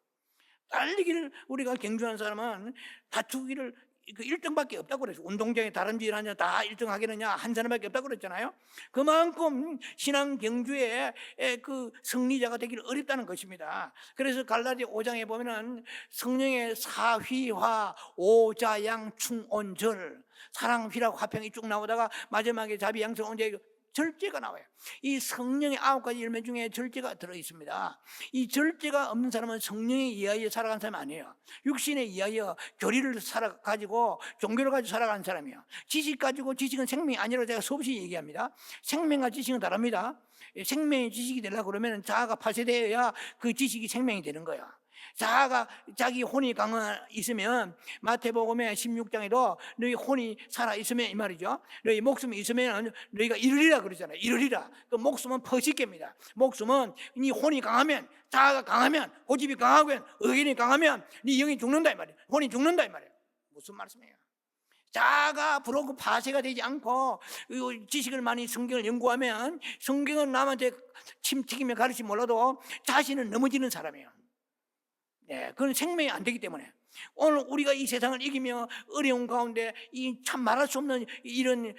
달리기를 우리가 경주하는 사람은 다투기를 그 1등밖에 없다고 그랬어요. 운동장에 다른 일 하냐 다 1등 하겠느냐 한 사람밖에 없다고 그랬잖아요. 그만큼 신앙 경주에 그 승리자가 되기를 어렵다는 것입니다. 그래서 갈라디아 5장에 보면은 성령의 사휘화 오자양 충온절 사랑 휘락 화평이 쭉 나오다가 마지막에 자비 양성 온제 절제가 나와요. 이 성령의 9가지 열매 중에 절제가 들어있습니다. 이 절제가 없는 사람은 성령에 의하여 살아가는 사람이 아니에요. 육신에 의하여 교리를 가지고 종교를 가지고 살아가는 사람이에요. 지식 가지고 지식은 생명이 아니라고 제가 수없이 얘기합니다. 생명과 지식은 다릅니다. 생명의 지식이 되려고 그러면 자아가 파쇄되어야 그 지식이 생명이 되는 거야. 자아가 자기 혼이 강하 있으면 마태복음의 16장에도 너희 혼이 살아 있으면 이 말이죠. 너희 목숨이 있으면 너희가 이르리라 그러잖아요. 이르리라. 그 목숨은 퍼식입니다. 목숨은 네 혼이 강하면, 자아가 강하면, 고집이 강하면, 의견이 강하면 네 영이 죽는다 이 말이에요. 혼이 죽는다 이 말이에요. 무슨 말씀이에요? 자아가 부럽고 파쇄가 되지 않고 지식을 많이 성경을 연구하면 성경은 남한테 침튀기며 가르치 몰라도 자신은 넘어지는 사람이에요. 네, 그건 생명이 안 되기 때문에 오늘 우리가 이 세상을 이기며 어려운 가운데 이 참 말할 수 없는 이런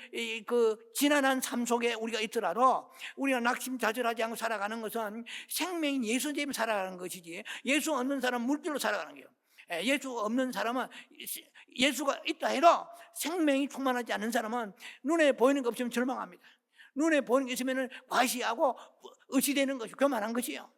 그 지난한 삶 속에 우리가 있더라도 우리가 낙심자절하지 않고 살아가는 것은 생명인 예수 때문에 살아가는 것이지, 예수 없는 사람은 물질로 살아가는 거예요. 예수 없는 사람은, 예수가 있다 해도 생명이 충만하지 않은 사람은 눈에 보이는 것 없으면 절망합니다. 눈에 보이는 게 있으면 과시하고 의시되는 것이 교만한 것이에요.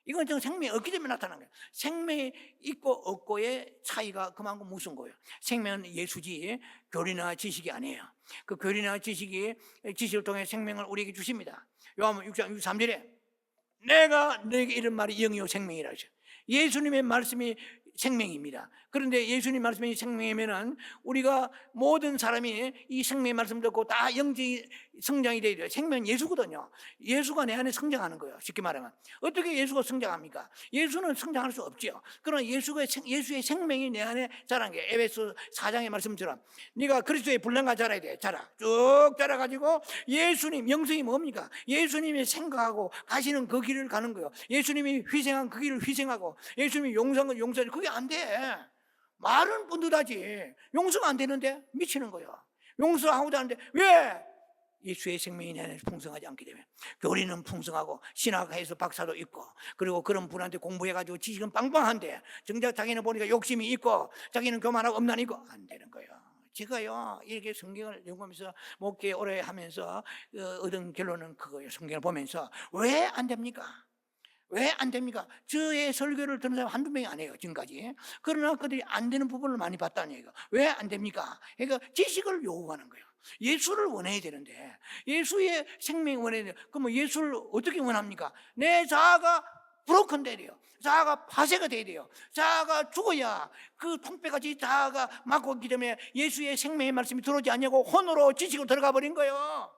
이건 정 생명이 없기 때문에 나타나는 거예요. 생명이 있고 없고의 차이가 그만큼 무슨 거예요? 생명은 예수지 교리나 지식이 아니에요. 그 교리나 지식을 통해 생명을 우리에게 주십니다. 요한복음 6장 63절에 내가 너에게 이런 말이 영이요 생명이라 하죠. 예수님의 말씀이 생명입니다. 그런데 예수님 말씀이 생명이면은 우리가 모든 사람이 이 생명의 말씀 듣고 다 영적인 성장이 돼야 돼요. 생명은 예수거든요. 예수가 내 안에 성장하는 거예요. 쉽게 말하면 어떻게 예수가 성장합니까? 예수는 성장할 수 없죠. 그러나 예수의 생명이 내 안에 자란 게 에베소 4장의 말씀처럼 네가 그리스도의 분량과 자라야 돼. 쭉 자라가지고 예수님 영성이 뭡니까? 예수님이 생각하고 가시는 그 길을 가는 거예요. 예수님이 희생한 그 길을 희생하고 예수님이 용서한 건 용서하지. 그게 안 돼. 말은 뿌듯하지 용서가 안 되는데 미치는 거야. 용서하고자 하는데 왜? 예수의 생명이 내 안에 풍성하지 않기 때문에. 교리는 풍성하고 신학에서 박사도 있고 그리고 그런 분한테 공부해가지고 지식은 빵빵한데 정작 자기는 보니까 욕심이 있고 자기는 교만하고 엄난이 있고 안 되는 거예요. 제가요 이렇게 성경을 연구하면서 목회 오래 하면서 얻은 결론은 그거예요. 성경을 보면서 왜 안 됩니까? 왜 안 됩니까? 저의 설교를 듣는 사람 한두 명이 아니에요 지금까지. 그러나 그들이 안 되는 부분을 많이 봤다는 얘기가 왜 안 됩니까? 그러니까 지식을 요구하는 거예요. 예수를 원해야 되는데 예수의 생명이 원해야 돼요. 그럼 예수를 어떻게 원합니까? 내 자아가 브로큰 돼야 돼요. 자아가 파쇄가 돼야 돼요. 자아가 죽어야 그 통배같이 자아가 막고 있기 때문에 예수의 생명의 말씀이 들어오지 않냐고 혼으로 지식으로 들어가 버린 거예요.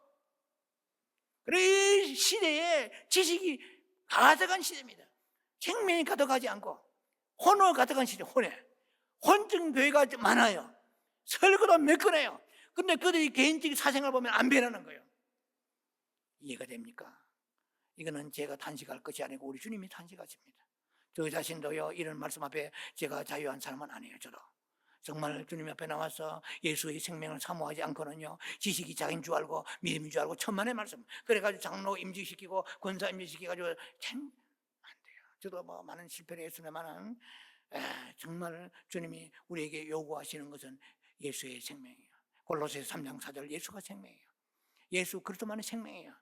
그래 이 시대에 지식이 가득한 시대입니다. 생명이 가득하지 않고 혼을 가득한 시대. 혼증 교회가 많아요. 설교도 몇 건 해요. 근데 그들이 개인적인 사생활 보면 안 변하는 거예요. 이해가 됩니까? 이거는 제가 탄식할 것이 아니고 우리 주님이 탄식하십니다. 저 자신도요 이런 말씀 앞에 제가 자유한 사람은 아니에요. 저도 정말 주님 앞에 나와서 예수의 생명을 사모하지 않고는요 지식이 자기인 줄 알고 믿음인 줄 알고 천만의 말씀 그래가지고 장로 임직시키고 권사 임직시켜가지고 참 안 돼요. 저도 뭐 많은 실패를 했으면은 정말 주님이 우리에게 요구하시는 것은 예수의 생명이에요. 골로새서 3장 4절 예수가 생명이에요. 예수 그리스도만이 생명이에요.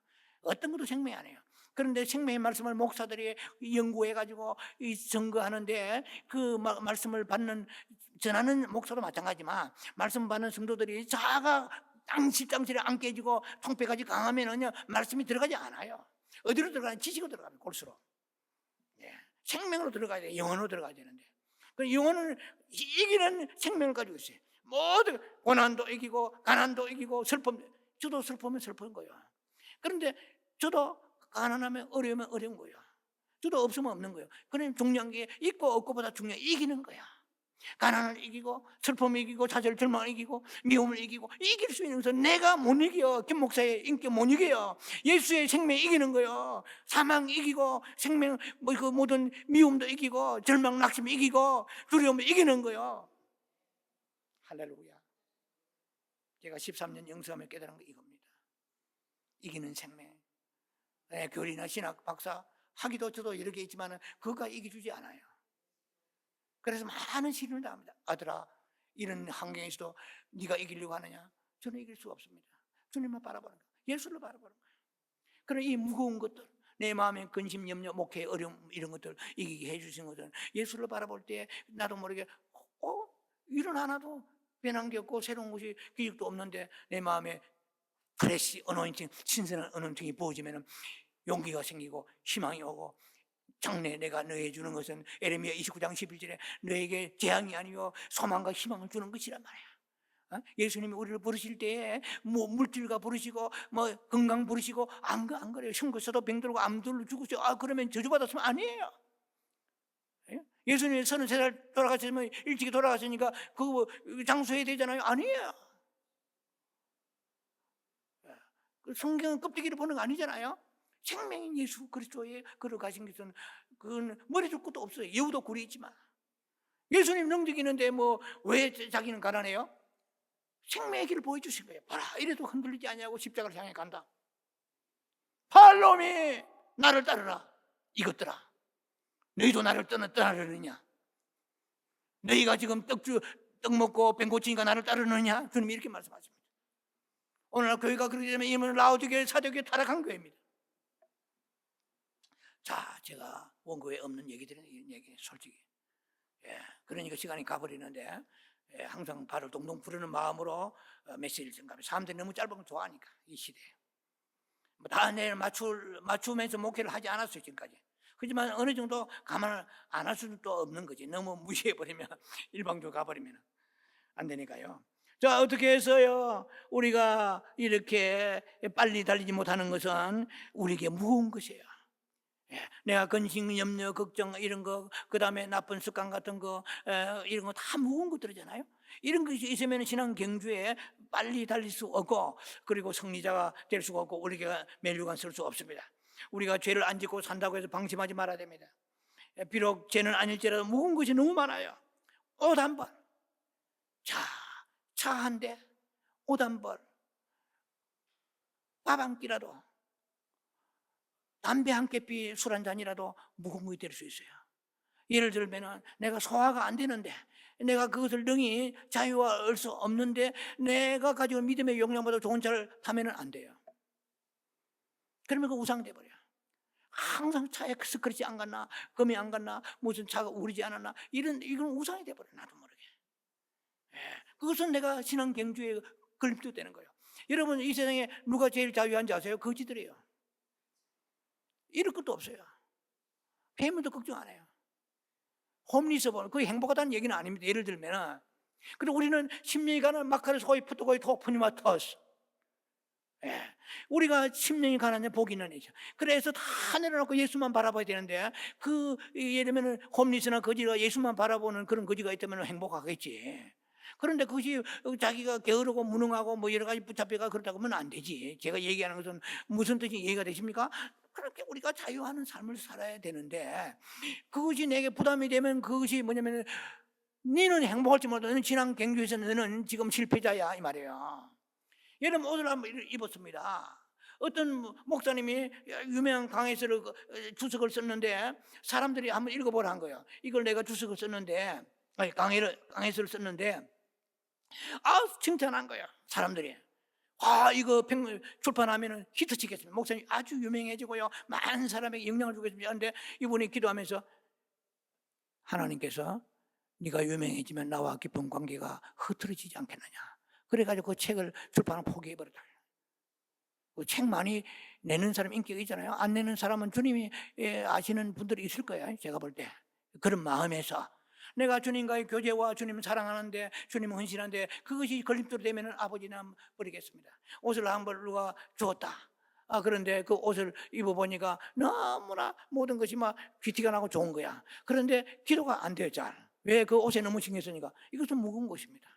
어떤 것도 생명이 아니에요. 그런데 생명의 말씀을 목사들이 연구해가지고 증거하는데 그 말씀을 전하는 목사도 마찬가지지만 말씀 받는 성도들이 자아가 땅실땅실에 안 깨지고 통폐까지 강하면은요 말씀이 들어가지 않아요. 어디로 들어가냐? 지식으로 들어가면 골수로. 생명으로 들어가야 돼요. 영혼으로 들어가야 되는데 그 영혼을 이기는 생명을 가지고 있어요. 모든 고난도 이기고 가난도 이기고 슬픔. 저도 슬프면 슬픈 거예요. 그런데 저도 가난하면 어려우면 어려운 거예요. 저도 없으면 없는 거예요. 그러니 중요한 게 있고 없고보다 중요한 게 이기는 거야. 가난을 이기고 슬픔을 이기고 좌절 절망을 이기고 미움을 이기고 이길 수 있는 것은 내가 못 이겨. 김 목사의 인격 못 이겨요. 예수의 생명 이기는 거예요. 사망 이기고 생명 그 모든 미움도 이기고 절망 낙심 이기고 두려움을 이기는 거예요. 할렐루야. 제가 13년 영수하며 깨달은 게 이겁니다. 이기는 생명. 교리나 신학 박사 하기도 저도 여러 개 있지만 그거가 이겨주지 않아요. 그래서 많은 시련을 당합니다. 아들아 이런 환경에서도 네가 이기려고 하느냐? 저는 이길 수가 없습니다. 주님만 바라보는 거예요. 예수를 바라보는 거예요. 그런 이 무거운 것들 내 마음의 근심, 염려, 목회, 어려움 이런 것들 이기게 해주신 것들은 예수를 바라볼 때 나도 모르게 일은 하나도 변한 게 없고 새로운 것이 기적도 없는데 내 마음에 프레시 어노인팅 신선한 어노인팅이 부어지면 용기가 생기고 희망이 오고 장래 내가 너에게 주는 것은 에레미야 29장 11절에 너에게 재앙이 아니요 소망과 희망을 주는 것이란 말이야. 예수님이 우리를 부르실 때에 뭐 물질과 부르시고 뭐 건강 부르시고 안 그래요. 흉거서도 병들고 암들로 죽으셔. 그러면 저주받았으면 아니에요. 예수님이 33살 돌아가셨으면 일찍이 돌아가시니까 그 장수해야 되잖아요. 아니에요. 그 성경은 껍데기를 보는 거 아니잖아요. 생명인 예수 그리스도에 걸어가신 것은 그건 머리 줄 것도 없어요. 여우도 굴이 있지만 예수님 능력이 있는데 뭐 왜 자기는 가난해요? 생명의 길을 보여주신 거예요. 봐라 이래도 흔들리지 않냐고 십자가를 향해 간다. 팔놈이 나를 따르라. 이것들아 너희도 나를 따르느냐? 너희가 지금 떡 먹고 뱅 고치니까 나를 따르느냐? 주님이 이렇게 말씀하십니다. 오늘날 교회가 그렇게 되면 이는 라오디게 사도교회 타락한 교회입니다. 자, 제가 원고에 없는 얘기들은 이런 얘기 솔직히. 그러니까 시간이 가버리는데 항상 발을 동동 부르는 마음으로 메시지를 전가하면 사람들이 너무 짧으면 좋아하니까 이 시대에 다 내일 맞추면서 목회를 하지 않았어요 지금까지. 하지만 어느 정도 가만을 안 할 수는 또 없는 거지. 너무 무시해버리면 일방적으로 가버리면 안 되니까요. 자, 어떻게 해서요 우리가 이렇게 빨리 달리지 못하는 것은 우리에게 무거운 것이에요. 내가 근심, 염려, 걱정 이런 거, 그 다음에 나쁜 습관 같은 거 이런 거 다 무거운 것들이잖아요. 이런 것이 있으면 신앙 경주에 빨리 달릴 수 없고 그리고 승리자가 될 수가 없고 우리가 멸류관 쓸 수 없습니다. 우리가 죄를 안 짓고 산다고 해서 방심하지 말아야 됩니다. 비록 죄는 아닐지라도 무거운 것이 너무 많아요. 옷 한 벌, 차 한 대, 옷 한 벌, 밥 한 끼라도, 담배 한 깨삐, 술 한 잔이라도 무거운 것이 될 수 있어요. 예를 들면 내가 소화가 안 되는데 내가 그것을 능히 자유화할 수 없는데 내가 가지고 믿음의 용량보다 좋은 차를 타면 안 돼요. 그러면 그 우상돼 버려요. 항상 차에 스크래치 안 갔나, 금이 안 갔나, 무슨 차가 우리지 않았나 이건 우상이 돼 버려요. 나도 모르게. 그것은 내가 신앙 경주에 걸림돌 되는 거예요. 여러분 이 세상에 누가 제일 자유한지 아세요? 거지들이에요. 이럴 것도 없어요. 폐물도 걱정 안 해요. 홈리스 보는 그게 행복하다는 얘기는 아닙니다. 예를 들면은 그리고 우리는 심령이 가난 마카를 소위 푸토고이 토프니마토스. 우리가 심령이 가난해 복이 있는 애죠. 그래서 다 내려놓고 예수만 바라봐야 되는데 예를 들면 홈리스나 거지가 예수만 바라보는 그런 거지가 있다면 행복하겠지. 그런데 그것이 자기가 게으르고 무능하고 뭐 여러 가지 붙잡혀가 그렇다고 하면 안 되지. 제가 얘기하는 것은 무슨 뜻이 이해가 되십니까? 그렇게 우리가 자유하는 삶을 살아야 되는데 그것이 내게 부담이 되면 그것이 뭐냐면 너는 행복할지 몰라도 너는 신앙 경주에서 너는 지금 실패자야 이 말이에요. 여러분 옷을 한번 입었습니다. 어떤 목사님이 유명한 강해서를 주석을 썼는데 사람들이 한번 읽어보라 한 거예요. 이걸 내가 주석을 썼는데 강해서를 썼는데 칭찬한 거예요. 사람들이 이거 출판하면 히트치겠습니다. 목사님 아주 유명해지고요 많은 사람에게 영향을 주겠습니다. 그런데 이분이 기도하면서 하나님께서 네가 유명해지면 나와 깊은 관계가 흐트러지지 않겠느냐. 그래가지고 그 책을 출판을 포기해버렸다. 그 책 많이 내는 사람 인기가 있잖아요. 안 내는 사람은 주님이 아시는 분들이 있을 거예요. 제가 볼 때 그런 마음에서 내가 주님과의 교제와 주님을 사랑하는데 주님을 헌신하는데 그것이 걸림돌이 되면 아버지는 버리겠습니다. 옷을 한 벌 누가 주었다. 그런데 그 옷을 입어보니까 너무나 모든 것이 막 귀티가 나고 좋은 거야. 그런데 기도가 안 돼요. 잘. 왜? 그 옷에 너무 신경 쓰니까. 이것은 무거운 것입니다.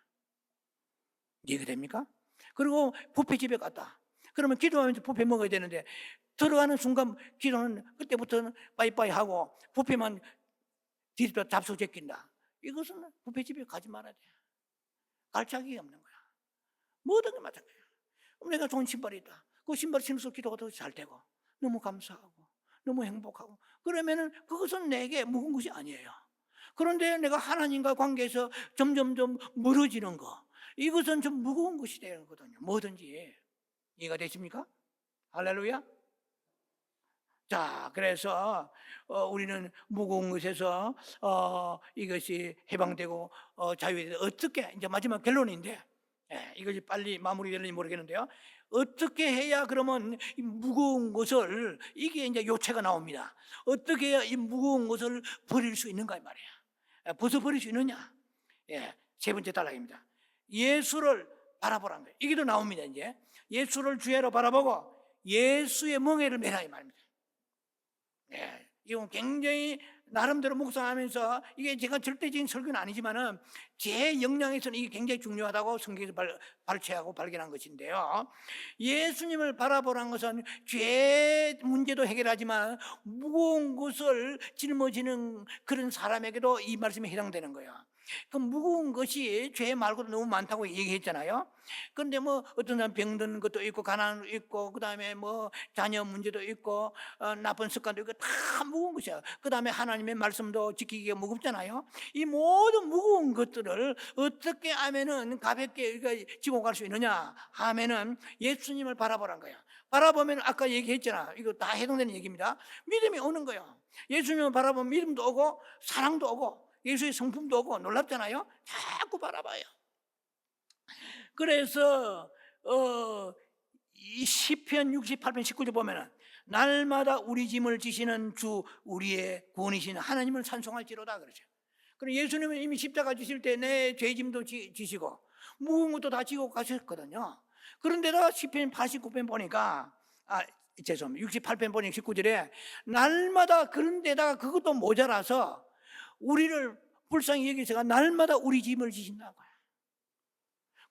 이해가 됩니까? 그리고 뷔페 집에 갔다. 그러면 기도하면서 뷔페 먹어야 되는데 들어가는 순간 기도는 그때부터는 빠이빠이 하고 뷔페만 뒤집어 잡수 제낀다. 이것은 뷔페 집에 가지 말아야 돼. 갈 자격이 없는 거야. 모든 게 마찬가지야. 내가 좋은 신발이 있다. 그 신발 신어서 기도가 더 잘 되고 너무 감사하고 너무 행복하고 그러면은 그것은 내게 무거운 것이 아니에요. 그런데 내가 하나님과 관계에서 점점점 멀어지는 거 이것은 좀 무거운 것이 되는 거거든요. 뭐든지 이해가 되십니까? 할렐루야. 자, 그래서 우리는 무거운 것에서 이것이 해방되고 자유에 어떻게 이제 마지막 결론인데 이것이 빨리 마무리될지 모르겠는데요. 어떻게 해야 그러면 이 무거운 것을, 이게 이제 요체가 나옵니다. 어떻게 해야 이 무거운 것을 버릴 수 있는가 이 말이야. 벗어버릴 수 있느냐. 예, 세 번째 단락입니다. 예수를 바라보라는 거예요. 이게 또 나옵니다. 이제 예수를 주야로 바라보고 예수의 멍에를 매라 이 말입니다. 예, 이건 굉장히 나름대로 묵상하면서, 이게 제가 절대적인 설교는 아니지만은 제 역량에서는 이게 굉장히 중요하다고 성경에서 발췌하고 발견한 것인데요. 예수님을 바라보라는 것은 죄 문제도 해결하지만 무거운 것을 짊어지는 그런 사람에게도 이 말씀이 해당되는 거예요. 그 무거운 것이 죄 말고도 너무 많다고 얘기했잖아요. 그런데 뭐 어떤 사람 병든 것도 있고 가난도 있고 그다음에 뭐 자녀 문제도 있고 나쁜 습관도 있고 다 무거운 것이야. 그다음에 하나님의 말씀도 지키기가 무겁잖아요. 이 모든 무거운 것들을 어떻게 하면은 가볍게 지고 갈 수 있느냐 하면은 예수님을 바라보라는 거야. 바라보면 아까 얘기했잖아. 이거 다 해당되는 얘기입니다. 믿음이 오는 거예요. 예수님을 바라보면 믿음도 오고 사랑도 오고 예수의 성품도 오고 놀랍잖아요. 자꾸 바라봐요. 그래서 이 시편 68편 19절 보면은 날마다 우리 짐을 지시는 주 우리의 구원이신 하나님을 찬송할지로다 그러죠. 그리고 예수님은 이미 십자가 지실 때 내 죄짐도 지시고 무거운 것도 다 지고 가셨거든요. 그런데다가 시편 89편 보니까 죄송합니다. 68편 보니까 19절에 날마다, 그런데다가 그것도 모자라서 우리를 불쌍히 여기서가 날마다 우리 짐을 지신다고요.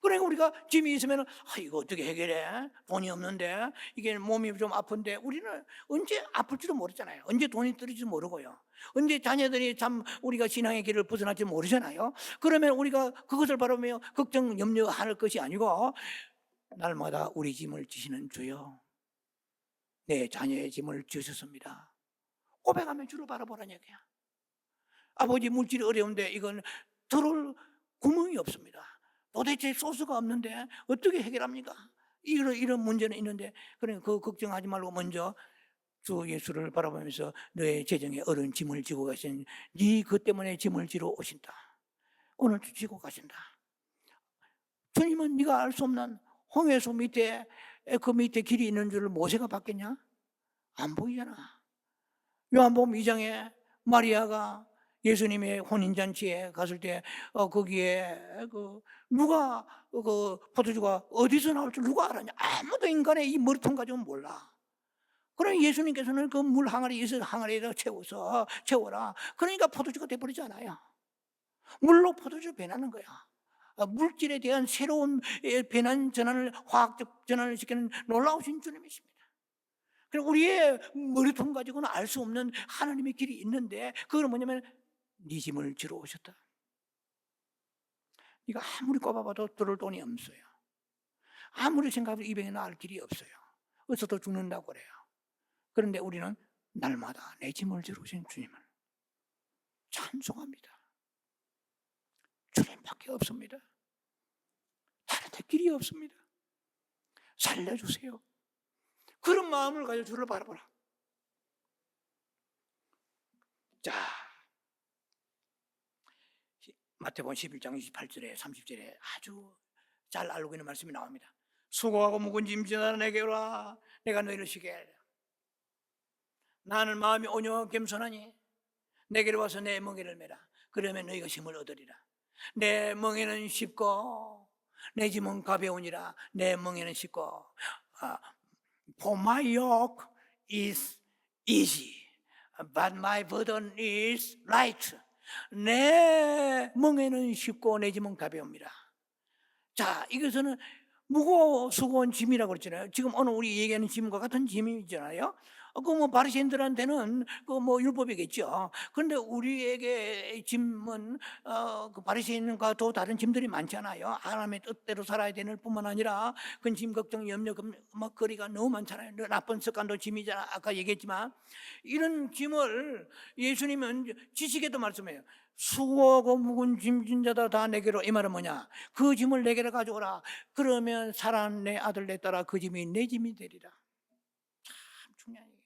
그러니까 우리가 짐이 있으면 이거 어떻게 해결해? 돈이 없는데, 이게 몸이 좀 아픈데, 우리는 언제 아플지도 모르잖아요. 언제 돈이 떨어질지도 모르고요. 언제 자녀들이 참 우리가 신앙의 길을 벗어날지 모르잖아요. 그러면 우리가 그것을 바라보며 걱정, 염려할 것이 아니고 날마다 우리 짐을 지시는 주여, 내 자녀의 짐을 지셨습니다. 고백하면 주를 바라보라는 얘기야. 아버지 물질이 어려운데 이건 들어올 구멍이 없습니다. 도대체 소스가 없는데 어떻게 해결합니까? 이런 문제는 있는데, 그러니까 그 걱정하지 말고 먼저 주 예수를 바라보면서 너의 재정에 어려운 짐을 지고 가신 네 그 때문에 짐을 지러 오신다. 오늘 지고 가신다. 주님은 네가 알 수 없는 홍해수 밑에, 그 밑에 길이 있는 줄을 모세가 봤겠냐? 안 보이잖아. 요한복음 2장에 마리아가 예수님의 혼인잔치에 갔을 때 거기에 누가 포도주가 어디서 나올 줄 누가 알았냐? 아무도 인간의 이 머리통 가지고는 몰라. 그러니 예수님께서는 그 물 항아리에서 항아리에다 채워라. 그러니까 포도주가 돼버리잖아요. 물로 포도주를 변하는 거야. 물질에 대한 새로운 변환 전환을, 화학적 전환을 시키는 놀라우신 주님이십니다. 그리고 우리의 머리통 가지고는 알 수 없는 하나님의 길이 있는데, 그건 뭐냐면 네 짐을 지러 오셨다. 네가 아무리 꼽아봐도 들을 돈이 없어요. 아무리 생각해도 이 병에 나을 길이 없어요. 어디서도 죽는다고 그래요. 그런데 우리는 날마다 내 짐을 지러 오신 주님을 찬송합니다. 주님밖에 없습니다. 다른 데 길이 없습니다. 살려주세요. 그런 마음을 가지고 주를 바라보라. 자, 마태복음 11장 28절에 30절에 아주 잘 알고 있는 말씀이 나옵니다. 수고하고 무거운 짐 지나 내게 오라. 내가 너희를 쉬게 하리라. 나는 마음이 온유하고 겸손하니 내게로 와서 내 멍에를 메라. 그러면 너희가 힘을 얻으리라. 내 멍에는 쉽고 내 짐은 가벼우니라. 내 멍에는 쉽고 For my yoke is easy, but my burden is light. 내 멍에는 쉽고 내 짐은 가벼웁니다. 자, 이것은 무거워 수고한 짐이라고 그랬잖아요. 지금 오늘 우리 얘기하는 짐과 같은 짐이잖아요. 그 바리새인들한테는 그 율법이겠죠. 그런데 우리에게 짐은 그 바리새인과 또 다른 짐들이 많잖아요. 하나님의 뜻대로 살아야 되는 뿐만 아니라 근심, 걱정, 염려, 거리가 너무 많잖아요. 나쁜 습관도 짐이잖아. 아까 얘기했지만 이런 짐을 예수님은 지식에도 말씀해요. 수고하고 무거운 짐진 자다 다 내게로. 이 말은 뭐냐? 그 짐을 내게로 가져오라. 그러면 사랑하는 내 아들 내 딸아 그 짐이 내 짐이 되리라. 참 중요한 얘기입니다.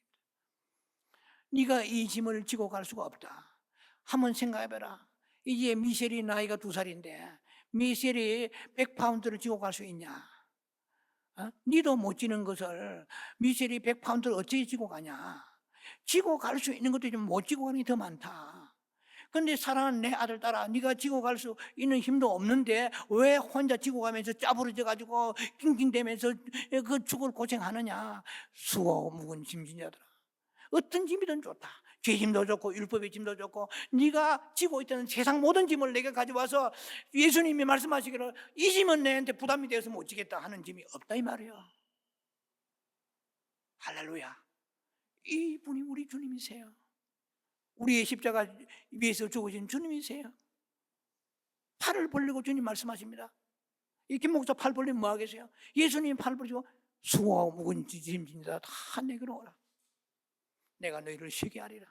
네가 이 짐을 지고 갈 수가 없다. 한번 생각해봐라. 이제 미셸이 나이가 2살인데 미셸이 100파운드를 지고 갈 수 있냐? 니도 못 지는 것을 미셸이 100파운드를 어떻게 지고 가냐. 지고 갈 수 있는 것도 좀 못 지고 가는 게 더 많다. 그런데 사랑하는 내 아들 딸아, 네가 지고 갈 수 있는 힘도 없는데 왜 혼자 지고 가면서 짜부러져 가지고 낑낑대면서 그 죽을 고생하느냐. 수고하고 무거운 짐진 자들아, 어떤 짐이든 좋다. 죄 짐도 좋고 율법의 짐도 좋고 네가 지고 있다는 세상 모든 짐을 내게 가져와서 예수님이 말씀하시기를 이 짐은 내한테 부담이 되어서 못 지겠다 하는 짐이 없다 이 말이에요. 할렐루야. 이분이 우리 주님이세요. 우리의 십자가 위에서 죽으신 주님이세요. 팔을 벌리고 주님 말씀하십니다. 이 김목사 팔 벌리면 뭐 하겠어요? 예수님이 팔 벌리고 수고하고 무거운 짐진 자 다 내게로 오라. 내가 너희를 쉬게 하리라.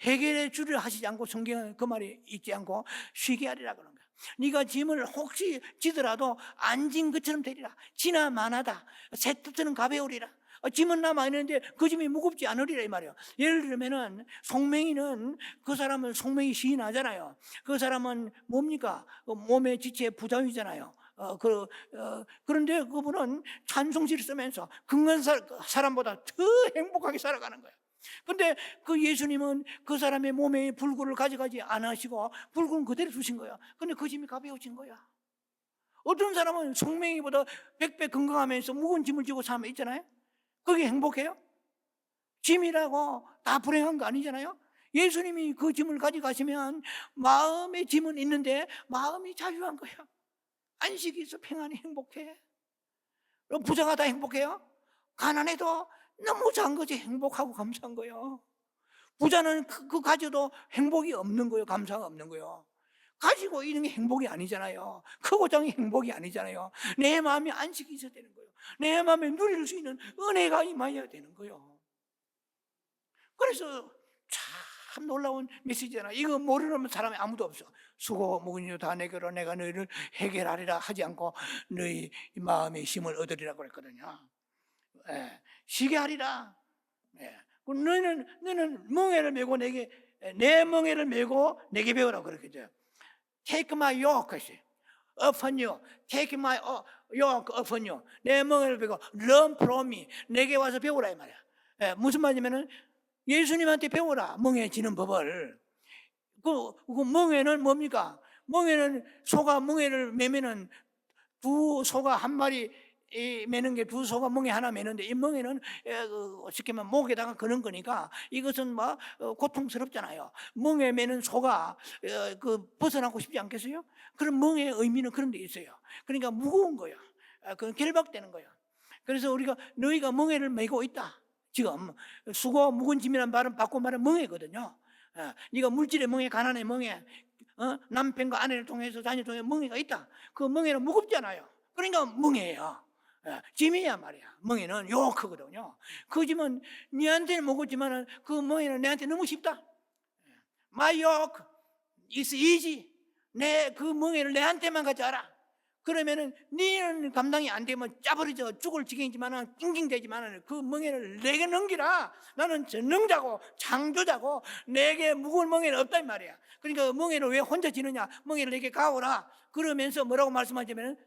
해결의 줄을 하시지 않고 성경은 그 말이 있지 않고 쉬게 하리라 그런 거야. 네가 짐을 혹시 지더라도 안 진 것처럼 되리라. 지나 만하다. 새뜻처럼 가벼우리라. 짐은 남아 있는데 그 짐이 무겁지 않으리라 이 말이에요. 예를 들면은 송맹이는 그 사람은 송맹이 시인하잖아요. 그 사람은 뭡니까? 몸의 지체의 부자이잖아요. 그런데 그분은 찬송시를 쓰면서 긍건 사람보다 더 행복하게 살아가는 거예요. 근데 그 예수님은 그 사람의 몸에 불구를 가져가지 않으시고 불구는 그대로 두신 거야. 근데 그 짐이 가벼워진 거야. 어떤 사람은 송맹이보다 100배 건강하면서 무거운 짐을 지고 사면 있잖아요. 그게 행복해요? 짐이라고 다 불행한 거 아니잖아요. 예수님이 그 짐을 가져가시면 마음의 짐은 있는데 마음이 자유한 거야. 안식이 있어 평안히 행복해. 부자가 다 행복해요? 가난해도 너무 작은 것이 행복하고 감사한 거예요. 부자는 그 가져도 행복이 없는 거예요. 감사가 없는 거예요. 가지고 있는 게 행복이 아니잖아요. 크고 작은 게 행복이 아니잖아요. 내 마음에 안식이 있어야 되는 거예요. 내 마음에 누릴 수 있는 은혜가 임해야 되는 거예요. 그래서 참 놀라운 메시지잖아. 이거 모르는 사람이 아무도 없어. 수고 무거운 일 다 내게로 내가 너희를 해결하리라 하지 않고 너희 마음의 힘을 얻으리라고 그랬거든요. 쉬게 하리라. 너는 멍에를 메고 내 멍에를 메고 내게 배우라고 그랬겠죠. Take my yoke upon you. Take my yoke upon you. 내 멍에를 메고 learn from me. 내게 와서 배우라 이 말이야. 무슨 말이냐면은 예수님한테 배우라 멍에 지는 법을. 그 멍에는 뭡니까? 멍에는 소가 멍에를 매면은 두 소가 한 마리 매는 게 두 소가 멍에 하나 매는데 이 멍에는 쉽게 말하면 목에다가 거는 거니까 이것은 뭐 고통스럽잖아요. 멍에 매는 소가 벗어나고 싶지 않겠어요? 그런 멍의 의미는 그런 데 있어요. 그러니까 무거운 거예요. 그건 결박되는 거예요. 그래서 우리가 너희가 멍에를 메고 있다. 지금 수고 묵은 짐이라는 말은 바꿔 말하면 멍에거든요. 네가 물질의 멍에, 가난의 멍에, 남편과 아내를 통해서 자녀를 통해 멍에가 있다. 그 멍에는 무겁잖아요. 그러니까 멍에예요. 짐이야 말이야. 멍에는 요크거든요. 그 짐은 니한테는 무겁지만 그 멍에는 내한테 너무 쉽다. My yoke is easy. 내 그 멍에를 내한테만 가져와라. 그러면은 니는 감당이 안 되면 짜버리져 죽을 지경이지만은 낑낑대지만은 그 멍에를 내게 넘기라. 나는 전능자고 창조자고 내게 무거운 멍에는 없다 이 말이야. 그러니까 멍에를 왜 혼자 지느냐? 멍에를 내게 가오라. 그러면서 뭐라고 말씀하자면은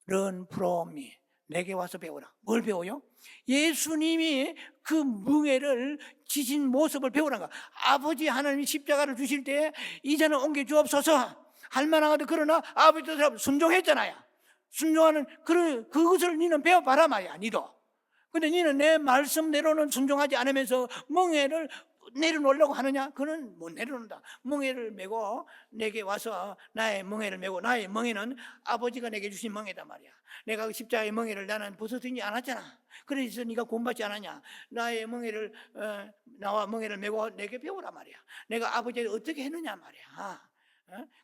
Learn from me. 내게 와서 배우라. 뭘 배워요? 예수님이 그 멍에를 지신 모습을 배우라는 거야. 아버지 하나님이 십자가를 주실 때 이제는 옮겨 주옵소서 할 만하거든. 그러나 아버지도 순종했잖아요. 순종하는 그것을 니는 배워봐라 말이야. 니도. 근데 니는 내 말씀대로는 순종하지 않으면서 멍에를 내려놓으려고 하느냐? 그는 못 내려놓는다. 멍에를 메고 내게 와서 나의 멍에를 메고, 나의 멍에는 아버지가 내게 주신 멍에다 말이야. 내가 그 십자가의 멍에를 나는 벗어지지 않았잖아. 그래서 네가 구원받지 않았냐? 나의 멍에를 나와 멍에를 메고 내게 배우라 말이야. 내가 아버지를 어떻게 했느냐 말이야.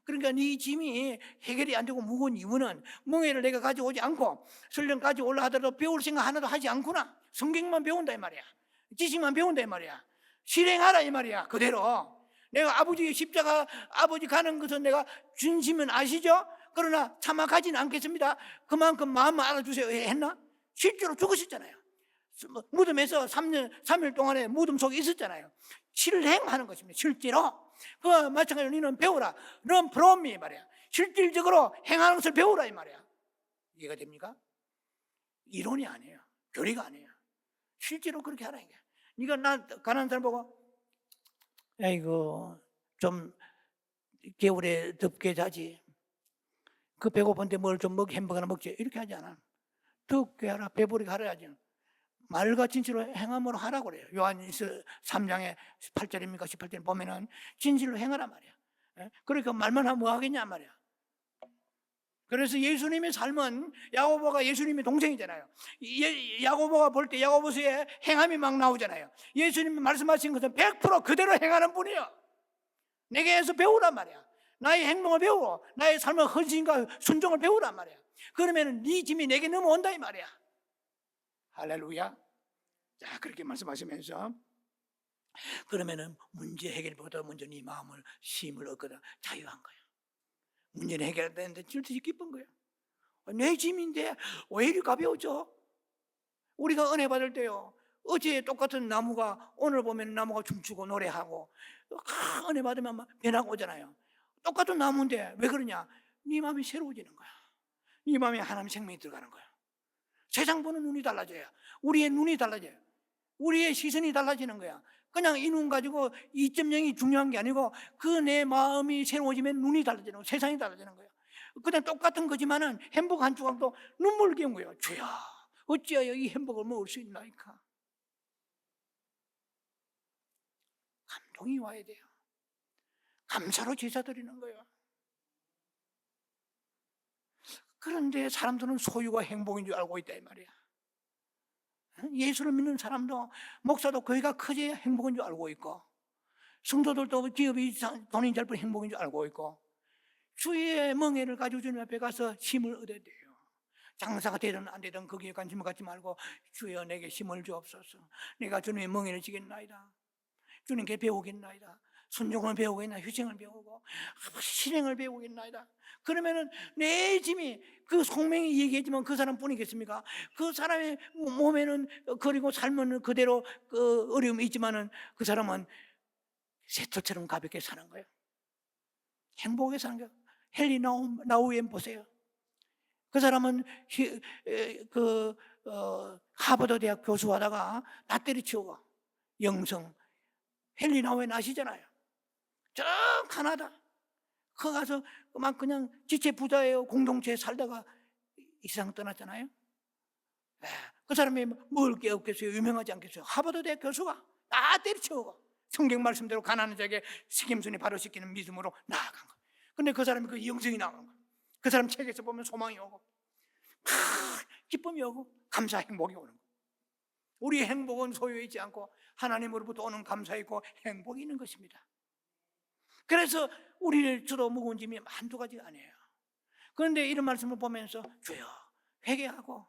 그러니까 네 짐이 해결이 안 되고 무거운 이유는 멍에를 내가 가져오지 않고 설령 가져올라 하더라도 배울 생각 하나도 하지 않구나. 성경만 배운다 이 말이야. 지식만 배운다 이 말이야. 실행하라 이 말이야. 그대로 내가 아버지의 십자가 아버지 가는 것은 내가 준심은 아시죠? 그러나 차마 가지는 않겠습니다. 그만큼 마음만 알아주세요 했나? 실제로 죽으셨잖아요. 무덤에서 3일 동안에 무덤 속에 있었잖아요. 실행하는 것입니다. 실제로. 그와 마찬가지로 너는 배우라. 넌 프롬이 말이야. 실질적으로 행하는 것을 배우라 이 말이야. 이해가 됩니까? 이론이 아니에요. 교리가 아니에요. 실제로 그렇게 하라는 거야. 네가 나 가난한 사람 보고 아이고 좀 겨울에 덥게 자지, 그 배고픈데 뭘 좀 햄버거나 먹지, 이렇게 하지 않아. 덥게 하라, 배부르게 하라야지. 말과 진실로 행함으로 하라고 그래요. 요한일서 3장에 8절입니까 18절 보면은 진실로 행하란 말이야. 그러니까 말만 하면 뭐 하겠냐 말이야. 그래서 예수님의 삶은, 야고보가 예수님의 동생이잖아요. 야고보가 볼 때 야고보서에 행함이 막 나오잖아요. 예수님이 말씀하신 것은 100% 그대로 행하는 분이에요. 내게서 배우란 말이야. 나의 행동을 배우고 나의 삶의 헌신과 순종을 배우란 말이야. 그러면 네 짐이 내게 넘어온다 이 말이야. 할렐루야. 자, 그렇게 말씀하시면서 그러면은 문제 해결보다 먼저 네 마음을 쉼을 얻거든 자유한 거야. 문제는 해결되는데 질투지 기쁜 거야. 내 짐인데 왜 이리 가벼워져? 우리가 은혜 받을 때요, 어제 똑같은 나무가 오늘 보면 나무가 춤추고 노래하고 은혜 받으면 막 변화가 오잖아요. 똑같은 나무인데 왜 그러냐? 네 마음이 새로워지는 거야. 네 마음에 하나님 생명이 들어가는 거야. 세상 보는 눈이 달라져요. 우리의 눈이 달라져요. 우리의 시선이 달라지는 거야. 그냥 이 눈 가지고 2.0이 중요한 게 아니고 그 내 마음이 새로워지면 눈이 달라지는 거야. 세상이 달라지는 거야. 그냥 똑같은 거지만은 햄버거 한 조각도 눈물을 끼운 거예요. 주여 어찌하여 이 햄버거를 먹을 수 있나이까. 감동이 와야 돼요. 감사로 제사 드리는 거예요. 그런데 사람들은 소유가 행복인 줄 알고 있다 이 말이야. 예수를 믿는 사람도, 목사도 거기가 커져야 행복인 줄 알고 있고, 성도들도 기업이 돈이 잘 벌 행복인 줄 알고 있고, 주의 멍에를 가지고 주님 앞에 가서 힘을 얻어야 돼요. 장사가 되든 안 되든 거기에 관심을 갖지 말고 주여 내게 힘을 주옵소서. 내가 주님의 멍에를 지겠나이다. 주님께 배우겠나이다. 순종을 배우겠나, 휴식을 배우고 실행을 배우겠나이다. 그러면은 내 짐이, 그 송명이 얘기했지만 그 사람뿐이겠습니까? 그 사람의 몸에는 그리고 삶은 그대로 그 어려움이 있지만은 그 사람은 새털처럼 가볍게 사는 거예요. 행복하게 사는 거예요. 헨리 나우엠 보세요. 그 사람은 하버드 대학 교수하다가 다 때려치우고 영성, 헨리 나우엠 아시잖아요. 저 가나다 그 가서 막 그냥 지체 부자예요. 공동체에 살다가 이 세상 떠났잖아요. 그 사람이 먹을 게 없겠어요? 유명하지 않겠어요? 하버드 대학 교수가 다 때려치우고 성경 말씀대로 가난한 자에게 식임순이 바로 시키는 믿음으로 나아간 거예요. 근데 그 사람이 그 영성이 나온 거예요. 그 사람 책에서 보면 소망이 오고 기쁨이 오고 감사, 행복이 오는 거예요. 우리의 행복은 소유에 있지 않고 하나님으로부터 오는 감사이고 행복이 있는 것입니다. 그래서 우리를 주로 무거운 짐이 한두 가지가 아니에요. 그런데 이런 말씀을 보면서 주여 회개하고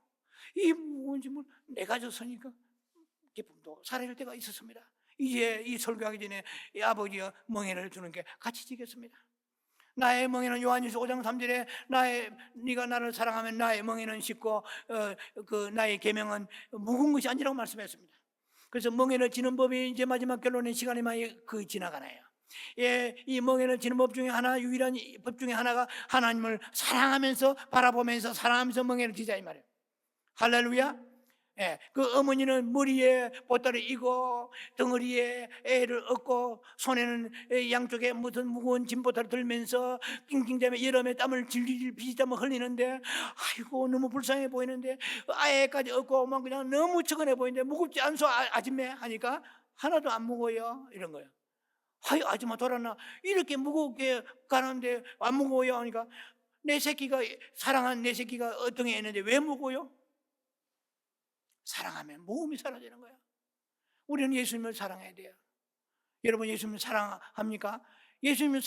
이 무거운 짐을 내가 졌으니까 기쁨도 사라질 때가 있었습니다. 이제 이 설교하기 전에 이 아버지의 멍에를 주는 게 같이 지겠습니다. 나의 멍에는 요한일서 5장 3절에 네가 나를 사랑하면 나의 멍에는 쉽고 그 나의 계명은 무거운 것이 아니라고 말씀했습니다. 그래서 멍에를 지는 법이 이제 마지막 결론의 시간이 많이 지나가나요. 예, 이 멍에를 지는 법 중에 하나, 유일한 법 중에 하나가 하나님을 사랑하면서 바라보면서 사랑하면서 멍에를 지자 이 말이에요. 할렐루야. 예, 그 어머니는 머리에 보따리 이고 덩어리에 애를 얻고 손에는 양쪽에 무슨 무거운 짐보따리 들면서 낑낑대며 여름에 땀을 질질 비지땀을 흘리는데 아이고 너무 불쌍해 보이는데 아이까지 얻고 막 그냥 너무 처근해 보이는데 무겁지 않소 아줌매 하니까 하나도 안 무거워요 이런 거예요. 아유 아줌마 돌아나 이렇게 무겁게 가는데 안 무거워요 하니까 내 새끼가 사랑한 내 새끼가 어떤 게 있는데 왜 무거워요? 사랑하면 모험이 사라지는 거야. 우리는 예수님을 사랑해야 돼요. 여러분 예수님을 사랑합니까? 예수님을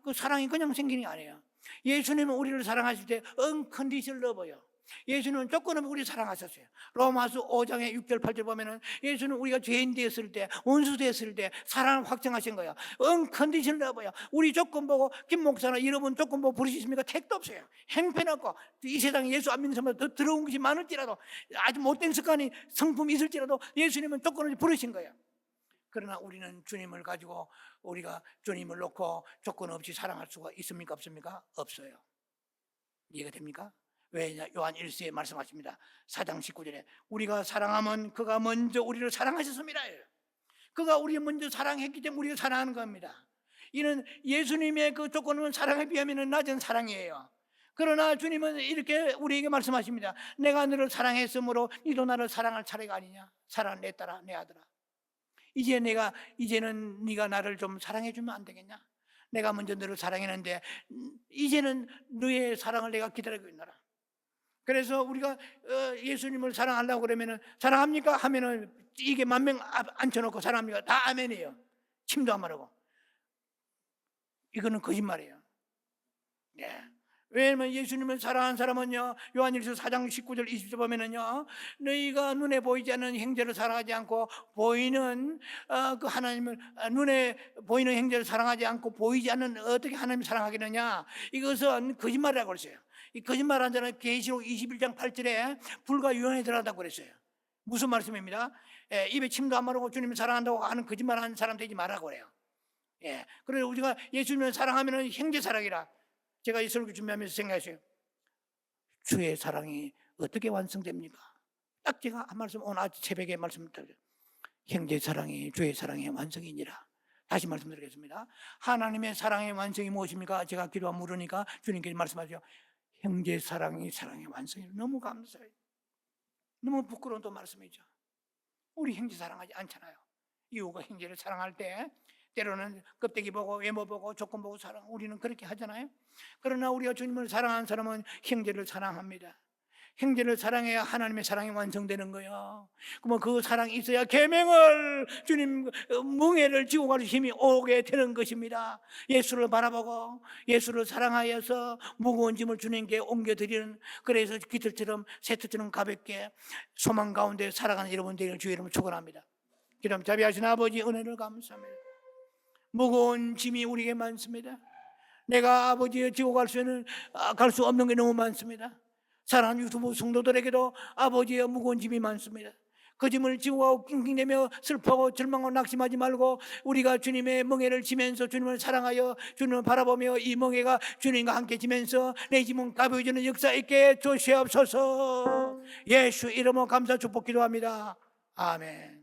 그 사랑이 그냥 생기는 게 아니에요. 예수님은 우리를 사랑하실 때 unconditional love예요. 예수님은 조건 없이 우리 사랑하셨어요. 로마서 5장의 6절 8절 보면은 예수는 우리가 죄인 되었을 때, 원수 되었을 때 사랑을 확정하신 거예요. unconditional love예요. 우리 조건 보고 김 목사나 여러분 조건 보고 부르시십니까? 택도 없어요. 행편없고 이 세상에 예수 안 믿는 사람보다 더 더러운 것이 많을지라도, 아주 못된 습관이 성품이 있을지라도 예수님은 조건 없이 부르신 거예요. 그러나 우리는 주님을 가지고 우리가 주님을 놓고 조건 없이 사랑할 수가 있습니까? 없습니까? 없어요. 이해가 됩니까? 왜냐? 요한 1서에 말씀하십니다. 4장 19절에 우리가 사랑하면 그가 먼저 우리를 사랑하셨습니다. 그가 우리 먼저 사랑했기 때문에 우리가 사랑하는 겁니다. 이는 예수님의 그 조건은 사랑에 비하면 낮은 사랑이에요. 그러나 주님은 이렇게 우리에게 말씀하십니다. 내가 너를 사랑했으므로 너도 나를 사랑할 차례가 아니냐. 사랑 내 딸아, 내 아들아. 이제는 네가 나를 좀 사랑해 주면 안 되겠냐? 내가 먼저 너를 사랑했는데 이제는 너의 사랑을 내가 기다리고 있노라. 그래서 우리가 예수님을 사랑하려고 그러면은 사랑합니까? 하면은 이게 만명 앉혀놓고 사랑합니까? 다 아멘이에요. 침도 안 마르고. 이거는 거짓말이에요. 예. 왜냐면 예수님을 사랑한 사람은요, 요한일서 4장 19절 20절 보면은요, 너희가 눈에 보이지 않는 형제를 사랑하지 않고 보이는 그 하나님을 눈에 보이는 형제를 사랑하지 않고 보이지 않는 어떻게 하나님을 사랑하겠느냐? 이것은 거짓말이라고 그랬어요. 이 거짓말한 자는 계시록 21장 8절에 불과 유언에 들어간다고 그랬어요. 무슨 말씀입니다? 예, 입에 침도 안 마르고 주님을 사랑한다고 하는 거짓말하는 사람 되지 말라고 그래요. 예, 그래서 우리가 예수님을 사랑하면은 형제 사랑이라. 제가 이 설교 준비하면서 생각했어요. 주의 사랑이 어떻게 완성됩니까? 딱 제가 한 말씀 오늘 아침 새벽에 말씀드렸어요. 형제 사랑이 주의 사랑의 완성이니라. 다시 말씀드리겠습니다. 하나님의 사랑의 완성이 무엇입니까? 제가 기도하고 물으니까 주님께서 말씀하죠. 형제 사랑이 사랑의 완성이라. 너무 감사해요. 너무 부끄러운 또 말씀이죠. 우리 형제 사랑하지 않잖아요. 이웃과 형제를 사랑할 때 때로는 껍데기 보고 외모 보고 조건 보고 사랑, 우리는 그렇게 하잖아요. 그러나 우리가 주님을 사랑하는 사람은 형제를 사랑합니다. 형제를 사랑해야 하나님의 사랑이 완성되는 거예요. 그러면 그 사랑이 있어야 계명을 주님 뭉에를 지고 갈 힘이 오게 되는 것입니다. 예수를 바라보고 예수를 사랑하여서 무거운 짐을 주님께 옮겨드리는, 그래서 깃털처럼 새털처럼 가볍게 소망 가운데 살아가는 여러분 되기를 주의 이름으로 축원합니다. 기름 자비하신 아버지 은혜를 감사합니다. 무거운 짐이 우리에게 많습니다. 내가 아버지의 지고 갈 수 없는 게 너무 많습니다. 사랑하는 유튜브 성도들에게도 아버지의 무거운 짐이 많습니다. 그 짐을 지고 가고 낑낑대며 슬퍼하고 절망하고 낙심하지 말고 우리가 주님의 멍에를 지면서 주님을 사랑하여 주님을 바라보며 이 멍에가 주님과 함께 지면서 내 짐은 가벼워지는 역사 있게 주시옵소서. 예수 이름으로 감사 축복 기도합니다. 아멘.